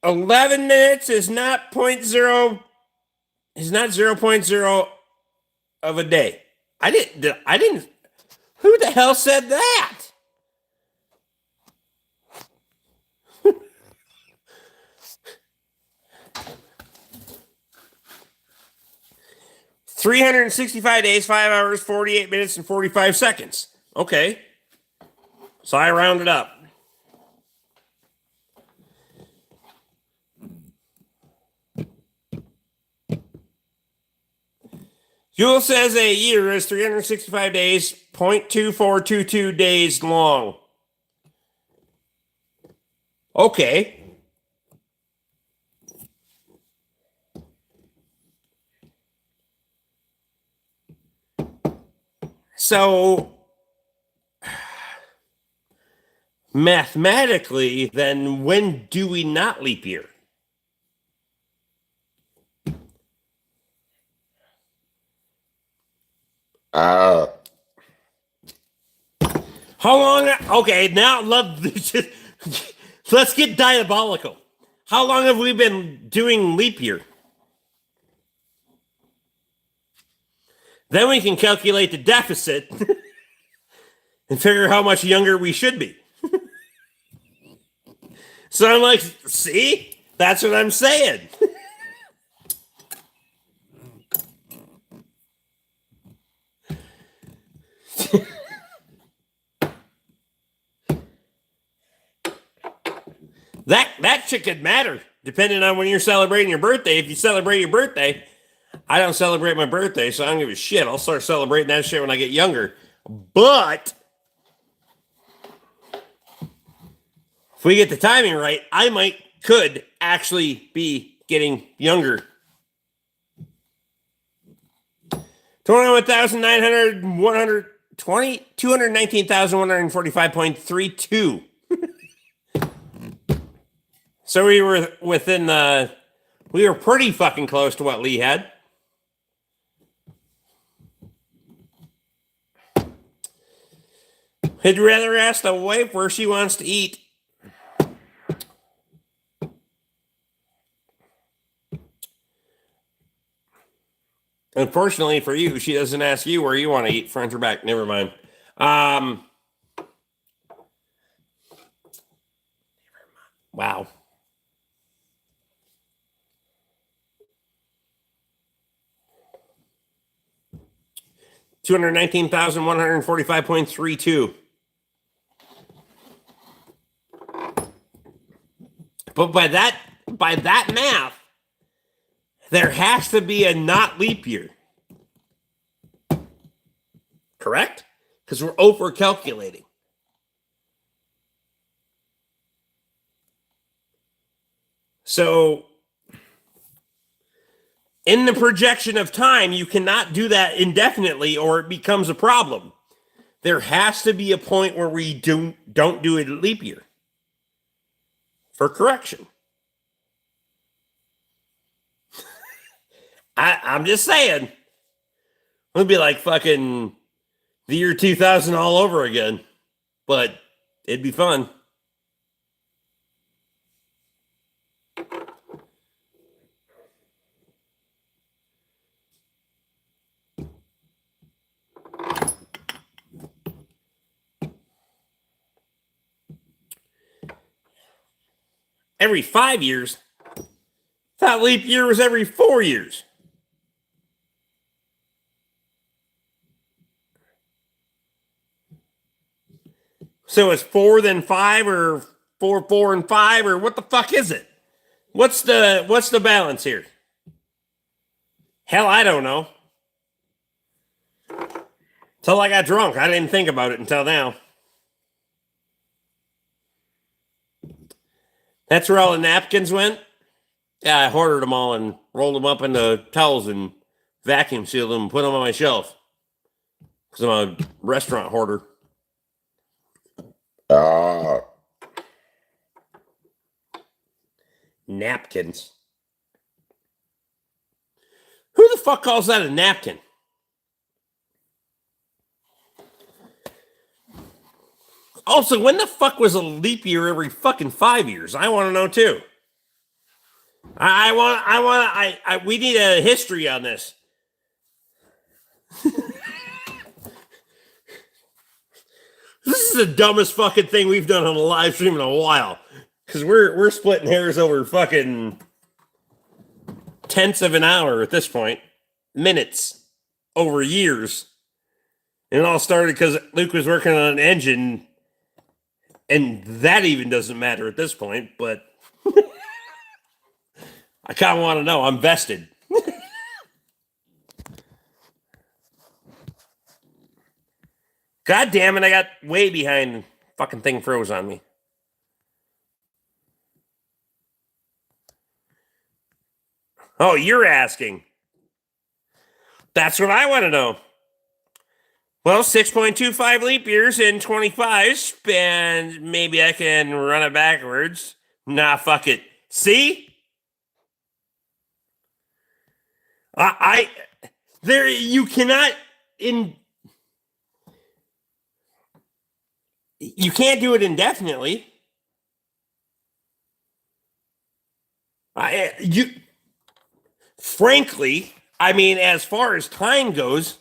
A: $11 minutes is not 0.0 of a day. I didn't. Who the hell said that? $365 days, 5 hours, 48 minutes, and 45 seconds. Okay. So I rounded up. Fuel says a year is 365 days, 0.2422 days long. Okay. So, mathematically, then when do we not leap year? How long? Okay, now let's get diabolical. How long have we been doing leap year? Then we can calculate the deficit and figure how much younger we should be. So I'm like, see? That's what I'm saying. That shit could matter depending on when you're celebrating your birthday. If you celebrate your birthday, I don't celebrate my birthday, so I don't give a shit. I'll start celebrating that shit when I get younger. But if we get the timing right, I could actually be getting younger. 219,145.32. So we were we were pretty fucking close to what Lee had. I'd rather ask the wife where she wants to eat. Unfortunately for you, she doesn't ask you where you want to eat front or back. Never mind. Wow. $219,145.32. But by that math, there has to be a not leap year. Correct? Because we're over calculating. So in the projection of time, you cannot do that indefinitely or it becomes a problem. There has to be a point where we don't do a leap year for correction. I'm just saying. It'll be like fucking the year 2000 all over again. But it'd be fun. Every 5 years? Thought leap year was every 4 years. So it's 4 then 5 or 4, 4 and 5 or what the fuck is it? What's the balance here? Hell, I don't know. Till I got drunk. I didn't think about it until now. That's where all the napkins went? Yeah, I hoarded them all and rolled them up into towels and vacuum sealed them and put them on my shelf. Because I'm a restaurant hoarder. Napkins. Who the fuck calls that a napkin? Also, when the fuck was a leap year every fucking 5 years? I want to know too. We need a history on this. This is the dumbest fucking thing we've done on a live stream in a while. Because we're splitting hairs over fucking tenths of an hour at this point. Minutes. Over years. And it all started because Luke was working on an engine. And that even doesn't matter at this point. But I kind of want to know. I'm vested. God damn it, I got way behind. Fucking thing froze on me. Oh, you're asking. That's what I want to know. Well, 6.25 leap years in 25, and maybe I can run it backwards. Nah, fuck it. See? There, you cannot, you can't do it indefinitely. Frankly, I mean, as far as time goes,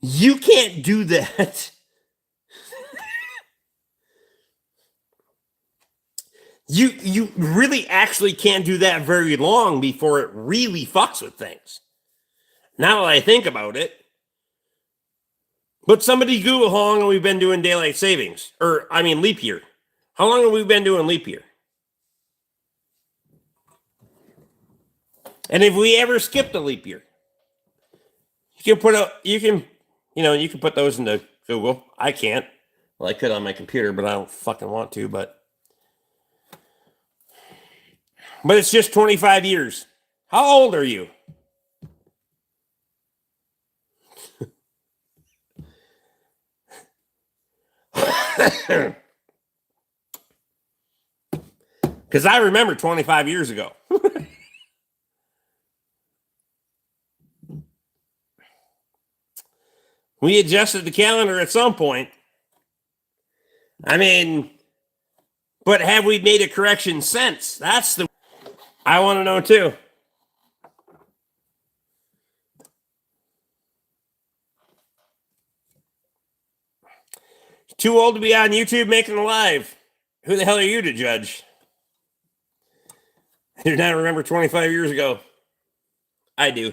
A: you can't do that. You really actually can't do that very long before it really fucks with things. Now that I think about it. But somebody Google how long have we been doing daylight savings? Leap year. How long have we been doing leap year? And if we ever skipped a leap year, you can put those into Google. I can't. Well, I could on my computer, but I don't fucking want to, but it's just 25 years. How old are you? Because I remember 25 years ago. We adjusted the calendar at some point. I mean, but have we made a correction since? I want to know too. Too old to be on YouTube making a live. Who the hell are you to judge? I do not remember 25 years ago. I do.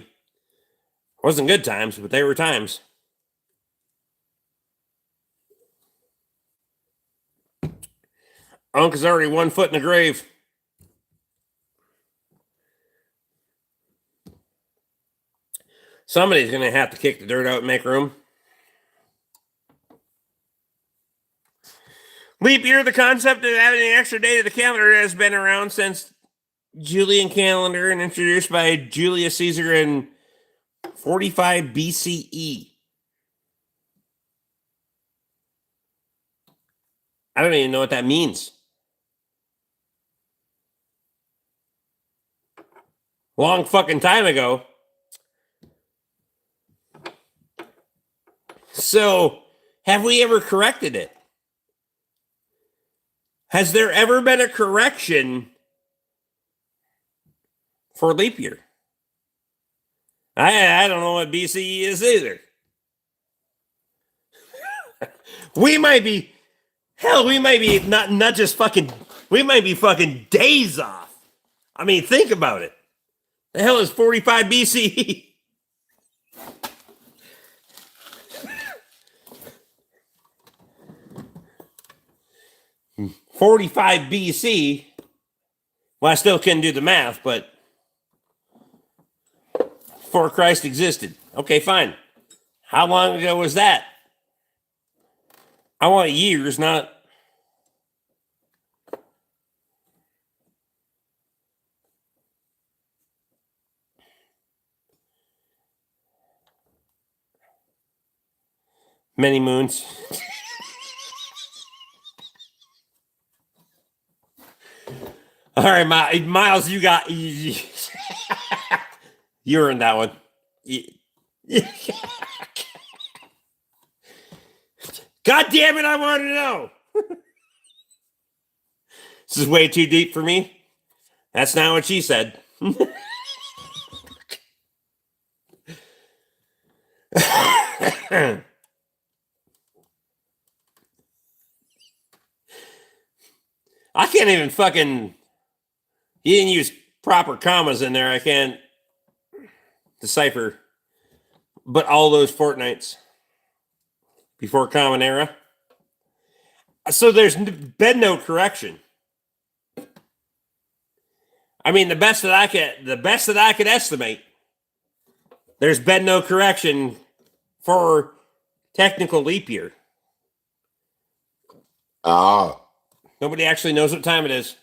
A: Wasn't good times, but they were times. Uncle's already 1 foot in the grave. Somebody's going to have to kick the dirt out and make room. Leap year, the concept of adding an extra day to the calendar has been around since Julian calendar and introduced by Julius Caesar in 45 BCE. I don't even know what that means. Long fucking time ago. So, have we ever corrected it? Has there ever been a correction for leap year? I don't know what BCE is either. We might be not just fucking, we might be fucking days off. I mean, think about it. The hell is 45 BCE? '45 BC. Well, I still couldn't do the math, but before Christ existed. Okay, fine. How long ago was that? I want years, not... many moons. All right, Miles, you got... You're in that one. God damn it, I want to know. This is way too deep for me. That's not what she said. I can't even fucking... You didn't use proper commas in there. I can't decipher. But all those fortnights before Common Era. So there's been no correction. I mean, the best that I could estimate, there's been no correction for technical leap year. Nobody actually knows what time it is.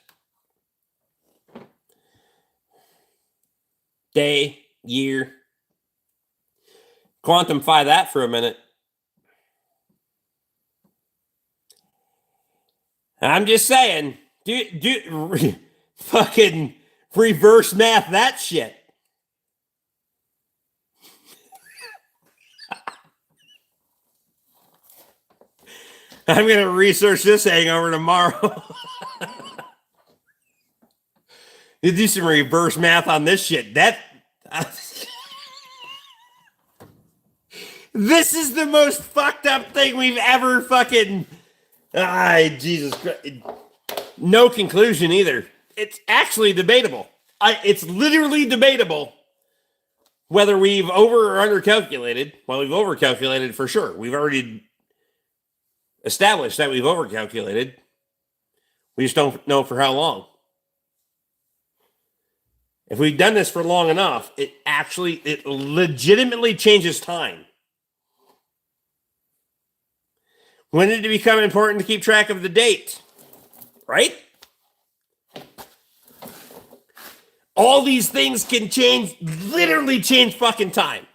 A: Day, year. Quantify that for a minute. I'm just saying, do fucking reverse math that shit. I'm going to research this hangover tomorrow. You do some reverse math on this shit. This is the most fucked up thing we've ever fucking... Jesus Christ. No conclusion either. It's actually debatable. It's literally debatable whether we've over or undercalculated. Well, we've overcalculated for sure. We've already established that we've overcalculated. We just don't know for how long. If we've done this for long enough, it legitimately changes time. When did it become important to keep track of the date? Right? All these things can literally change fucking time.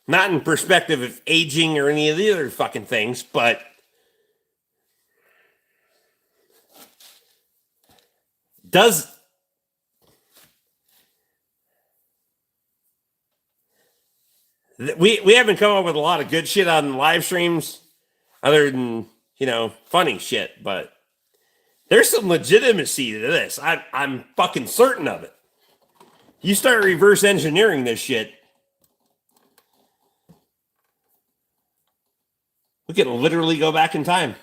A: Not in perspective of aging or any of the other fucking things, but we haven't come up with a lot of good shit on live streams other than, funny shit, but there's some legitimacy to this. I'm fucking certain of it. You start reverse engineering this shit, we could literally go back in time.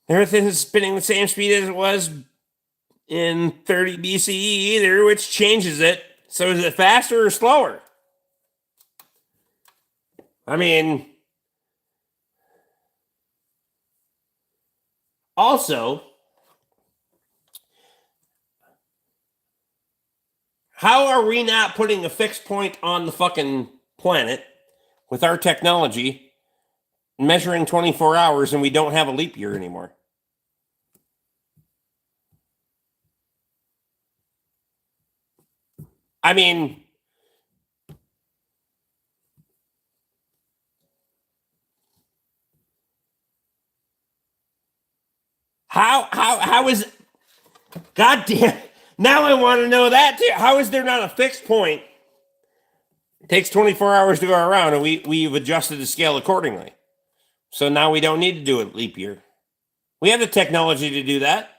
A: Everything is spinning the same speed as it was in 30 BCE either, which changes it. So is it faster or slower? I mean, also, how are we not putting a fixed point on the fucking planet with our technology measuring 24 hours and we don't have a leap year anymore? I mean, how is... God damn, now I want to know that too. How is there not a fixed point? It takes 24 hours to go around, and we've adjusted the scale accordingly. So now we don't need to do a leap year. We have the technology to do that.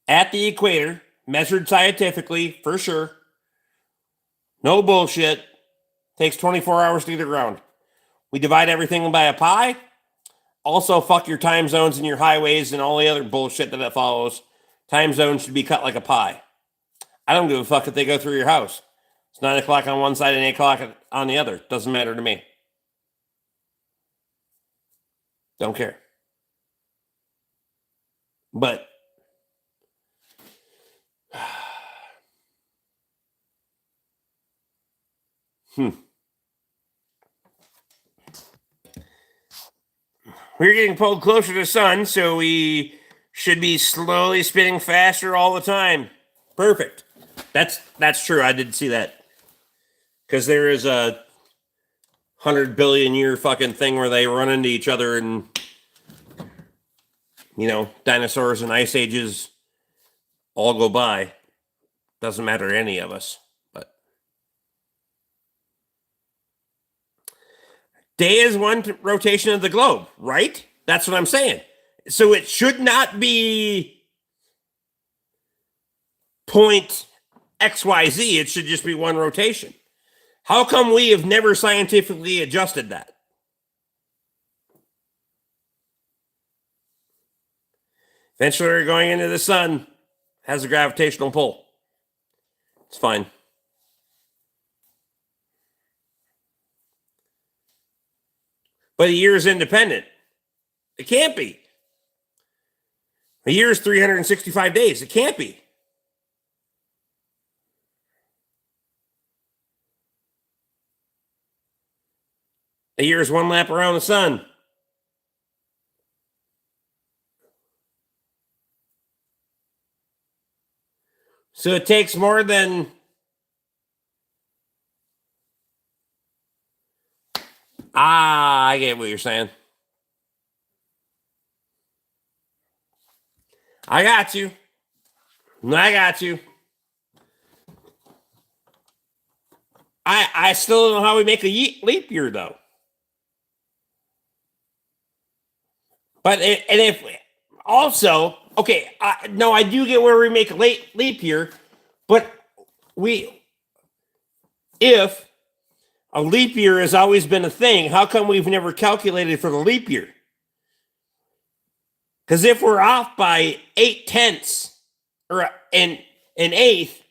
A: At the equator, measured scientifically, for sure. No bullshit. Takes 24 hours to get around. We divide everything by a pi. Also, fuck your time zones and your highways and all the other bullshit that follows. Time zones should be cut like a pie. I don't give a fuck if they go through your house. It's 9 o'clock on one side and 8 o'clock on the other. Doesn't matter to me. Don't care. But we're getting pulled closer to the sun, so we should be slowly spinning faster all the time. Perfect. That's true. I did see that. Because there is a 100 billion year fucking thing where they run into each other and, dinosaurs and ice ages all go by. Doesn't matter to any of us. But day is one rotation of the globe, right? That's what I'm saying. So it should not be point XYZ. It should just be one rotation. How come we have never scientifically adjusted that? Eventually, we're going into the sun. Has a gravitational pull. It's fine. But a year is independent. It can't be. A year is 365 days. It can't be. A year is one lap around the sun. So it takes more than... I get what you're saying. I got you. I still don't know how we make a leap year, though. But if also, okay, no, I do get where we make a leap year, but if a leap year has always been a thing, how come we've never calculated for the leap year? Because if we're off by 0.8 or an eighth,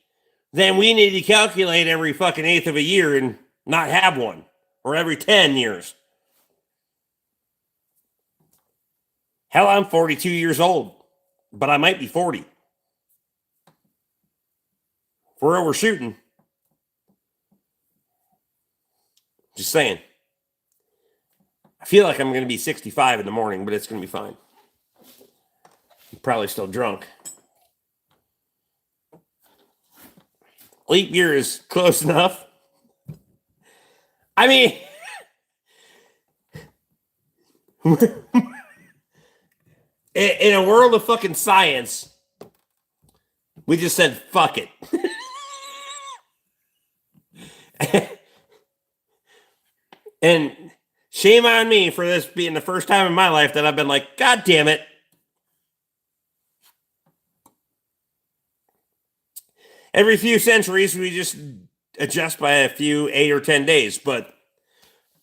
A: then we need to calculate every fucking eighth of a year and not have one, or every 10 years. Hell, I'm 42 years old, but I might be 40. If we're overshooting. Just saying. I feel like I'm going to be 65 in the morning, but it's going to be fine. I'm probably still drunk. Leap year is close enough. I mean, in a world of fucking science, we just said, fuck it. And shame on me for this being the first time in my life that I've been like, God damn it. Every few centuries, we just adjust by a few 8 or 10 days, but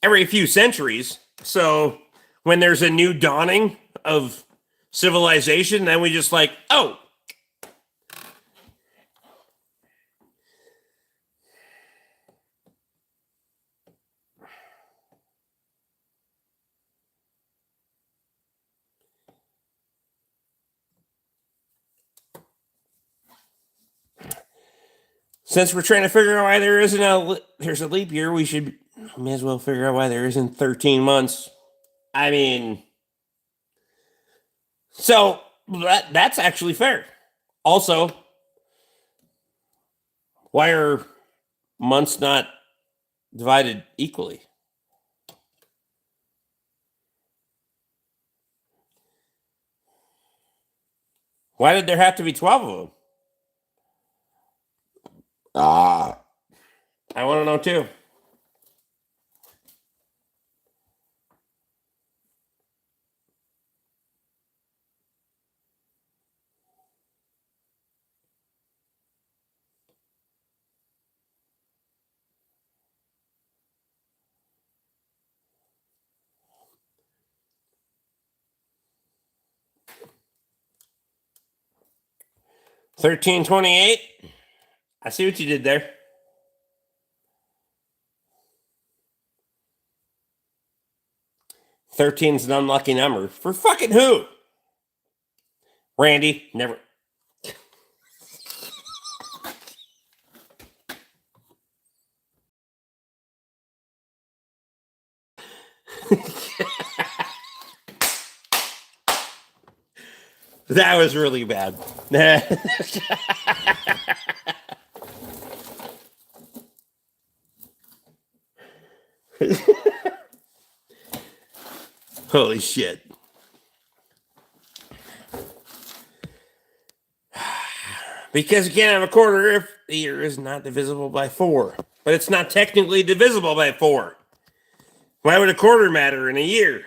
A: every few centuries. So when there's a new dawning of civilization, then we just like, oh. Since we're trying to figure out why there's a leap year, may as well figure out why there isn't 13 months. I mean, so that's actually fair. Also, why are months not divided equally? Why did there have to be 12 of them? I want to know too. $13.28. I see what you did there. 13's an unlucky number. For fucking who? Randy, never. That was really bad. Holy shit. Because you can't have a quarter if the year is not divisible by 4. But it's not technically divisible by 4. Why would a quarter matter in a year?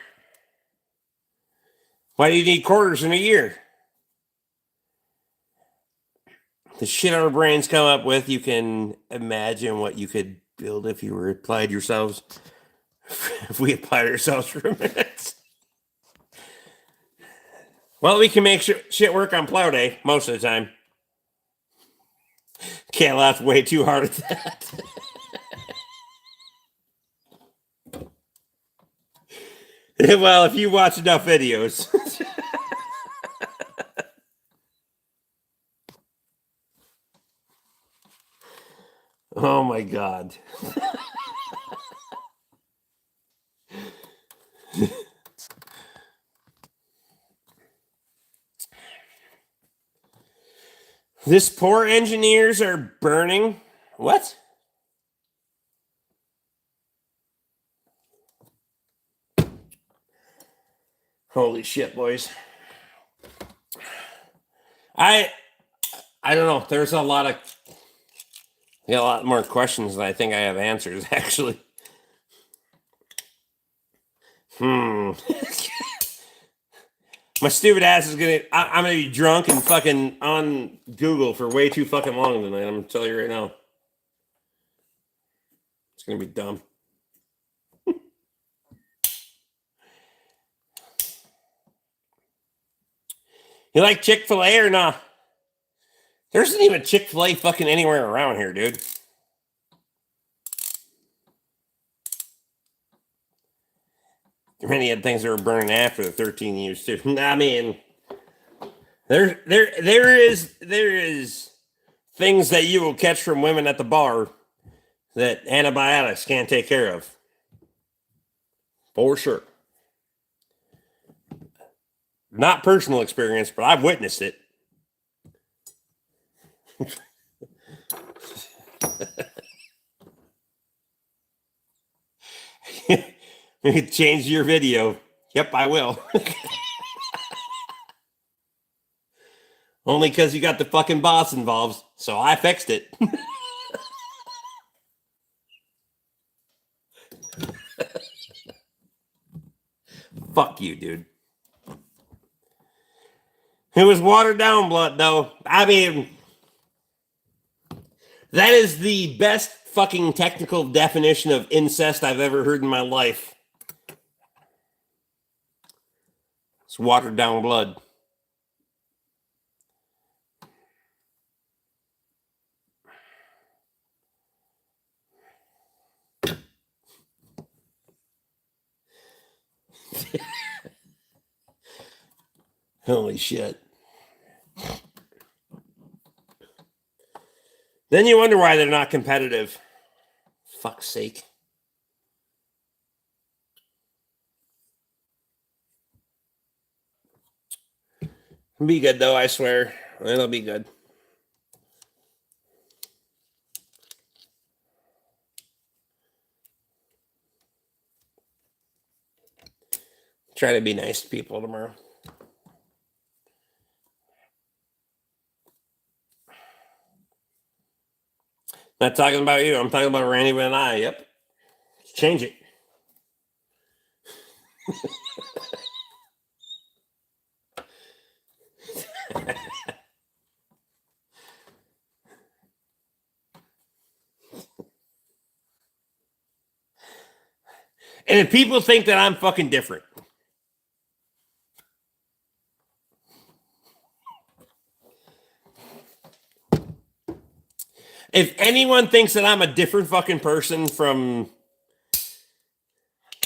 A: Why do you need quarters in a year? The shit our brains come up with, you can imagine what you could build if you were applied yourselves. If we applied ourselves for a minute. Well, we can make shit work on plow day most of the time. Can't laugh way too hard at that. Well, if you watch enough videos. Oh my God. This poor engineers are burning. What? Holy shit, boys. I don't know. There's a lot more questions than I think I have answers, actually. My stupid ass is I'm gonna be drunk and fucking on Google for way too fucking long tonight. I'm gonna tell you right now. It's gonna be dumb. You like Chick-fil-A or not? There isn't even Chick-fil-A fucking anywhere around here, dude. Many had things that were burning after the 13 years too. I mean, there is things that you will catch from women at the bar that antibiotics can't take care of. For sure. Not personal experience, but I've witnessed it. Change your video. Yep, I will. Only because you got the fucking boss involved, so I fixed it. Fuck you, dude. It was watered down blood, though. I mean, that is the best fucking technical definition of incest I've ever heard in my life. It's watered down blood. Holy shit. Then you wonder why they're not competitive. Fuck's sake. It'll be good, though, I swear. It'll be good. Try to be nice to people tomorrow. Not talking about you. I'm talking about Randy and I. Yep. Change it. And if people think that I'm fucking different, if anyone thinks that I'm a different fucking person from,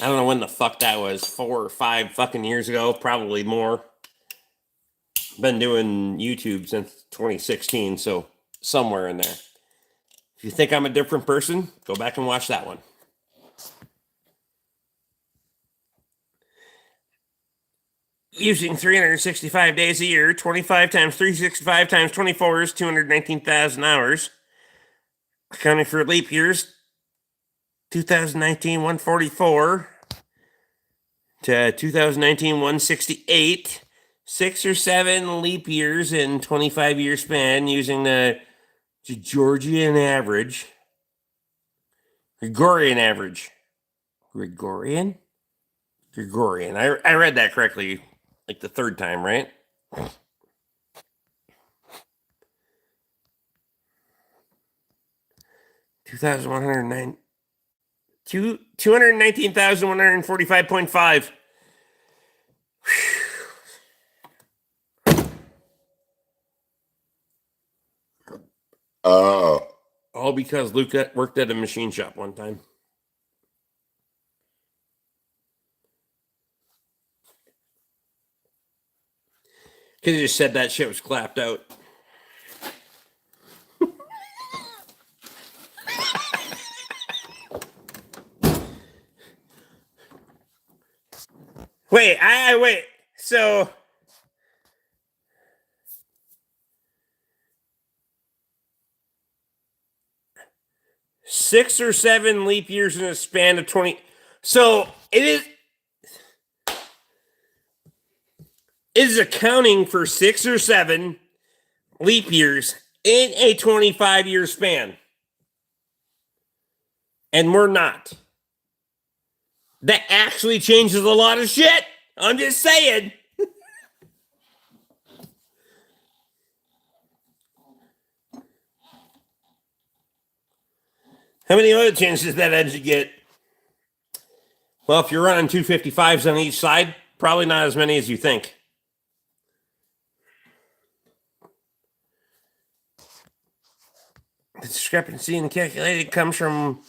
A: I don't know when the fuck that was, 4 or 5 fucking years ago, probably more. been doing YouTube since 2016, so somewhere in there. If you think I'm a different person, go back and watch that one. Using 365 days a year, 25 times 365 times 24 is 219,000 hours. Accounting for leap years, 2019, 144 to 2019, 168. 6 or 7 leap years in 25-year span using the Gregorian average. Gregorian. I read that correctly, like the third time, right? 219,145.5. All because Luke worked at a machine shop one time. Because he just said that shit was clapped out. Wait. So 6 or 7 leap years in a span of 20. So it is accounting for 6 or 7 leap years in a 25-year span. And we're not. That actually changes a lot of shit. I'm just saying. How many oil changes does that engine get? Well, if you're running 255s on each side, probably not as many as you think. The discrepancy in the calculated comes from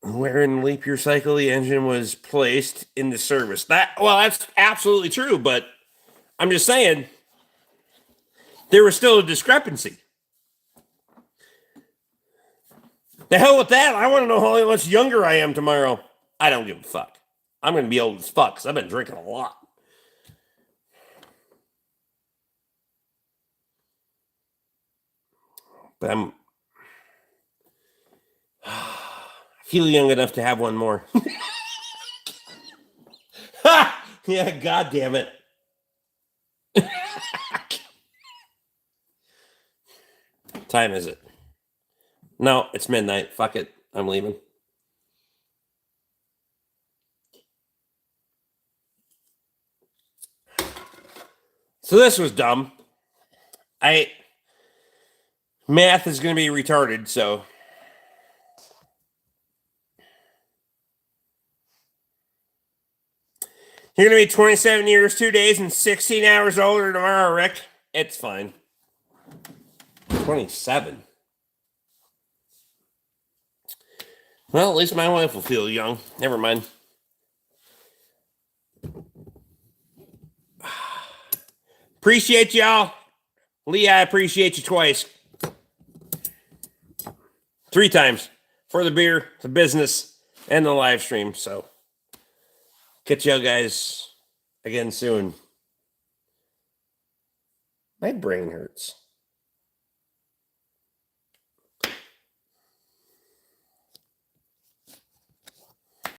A: where in the leap year cycle the engine was placed into service. That's absolutely true, but I'm just saying there was still a discrepancy. The hell with that. I want to know how much younger I am tomorrow. I don't give a fuck. I'm going to be old as fuck because I've been drinking a lot. But I feel young enough to have one more. Yeah, God damn it. Time is it? No, it's midnight. Fuck it. I'm leaving. So this was dumb. Math is going to be retarded, so. You're going to be 27 years, 2 days, and 16 hours older tomorrow, Rick. It's fine. 27. Well, at least my wife will feel young. Never mind. Appreciate y'all. Lee, I appreciate you twice. 3 times. For the beer, the business, and the live stream. So, catch y'all guys again soon. My brain hurts.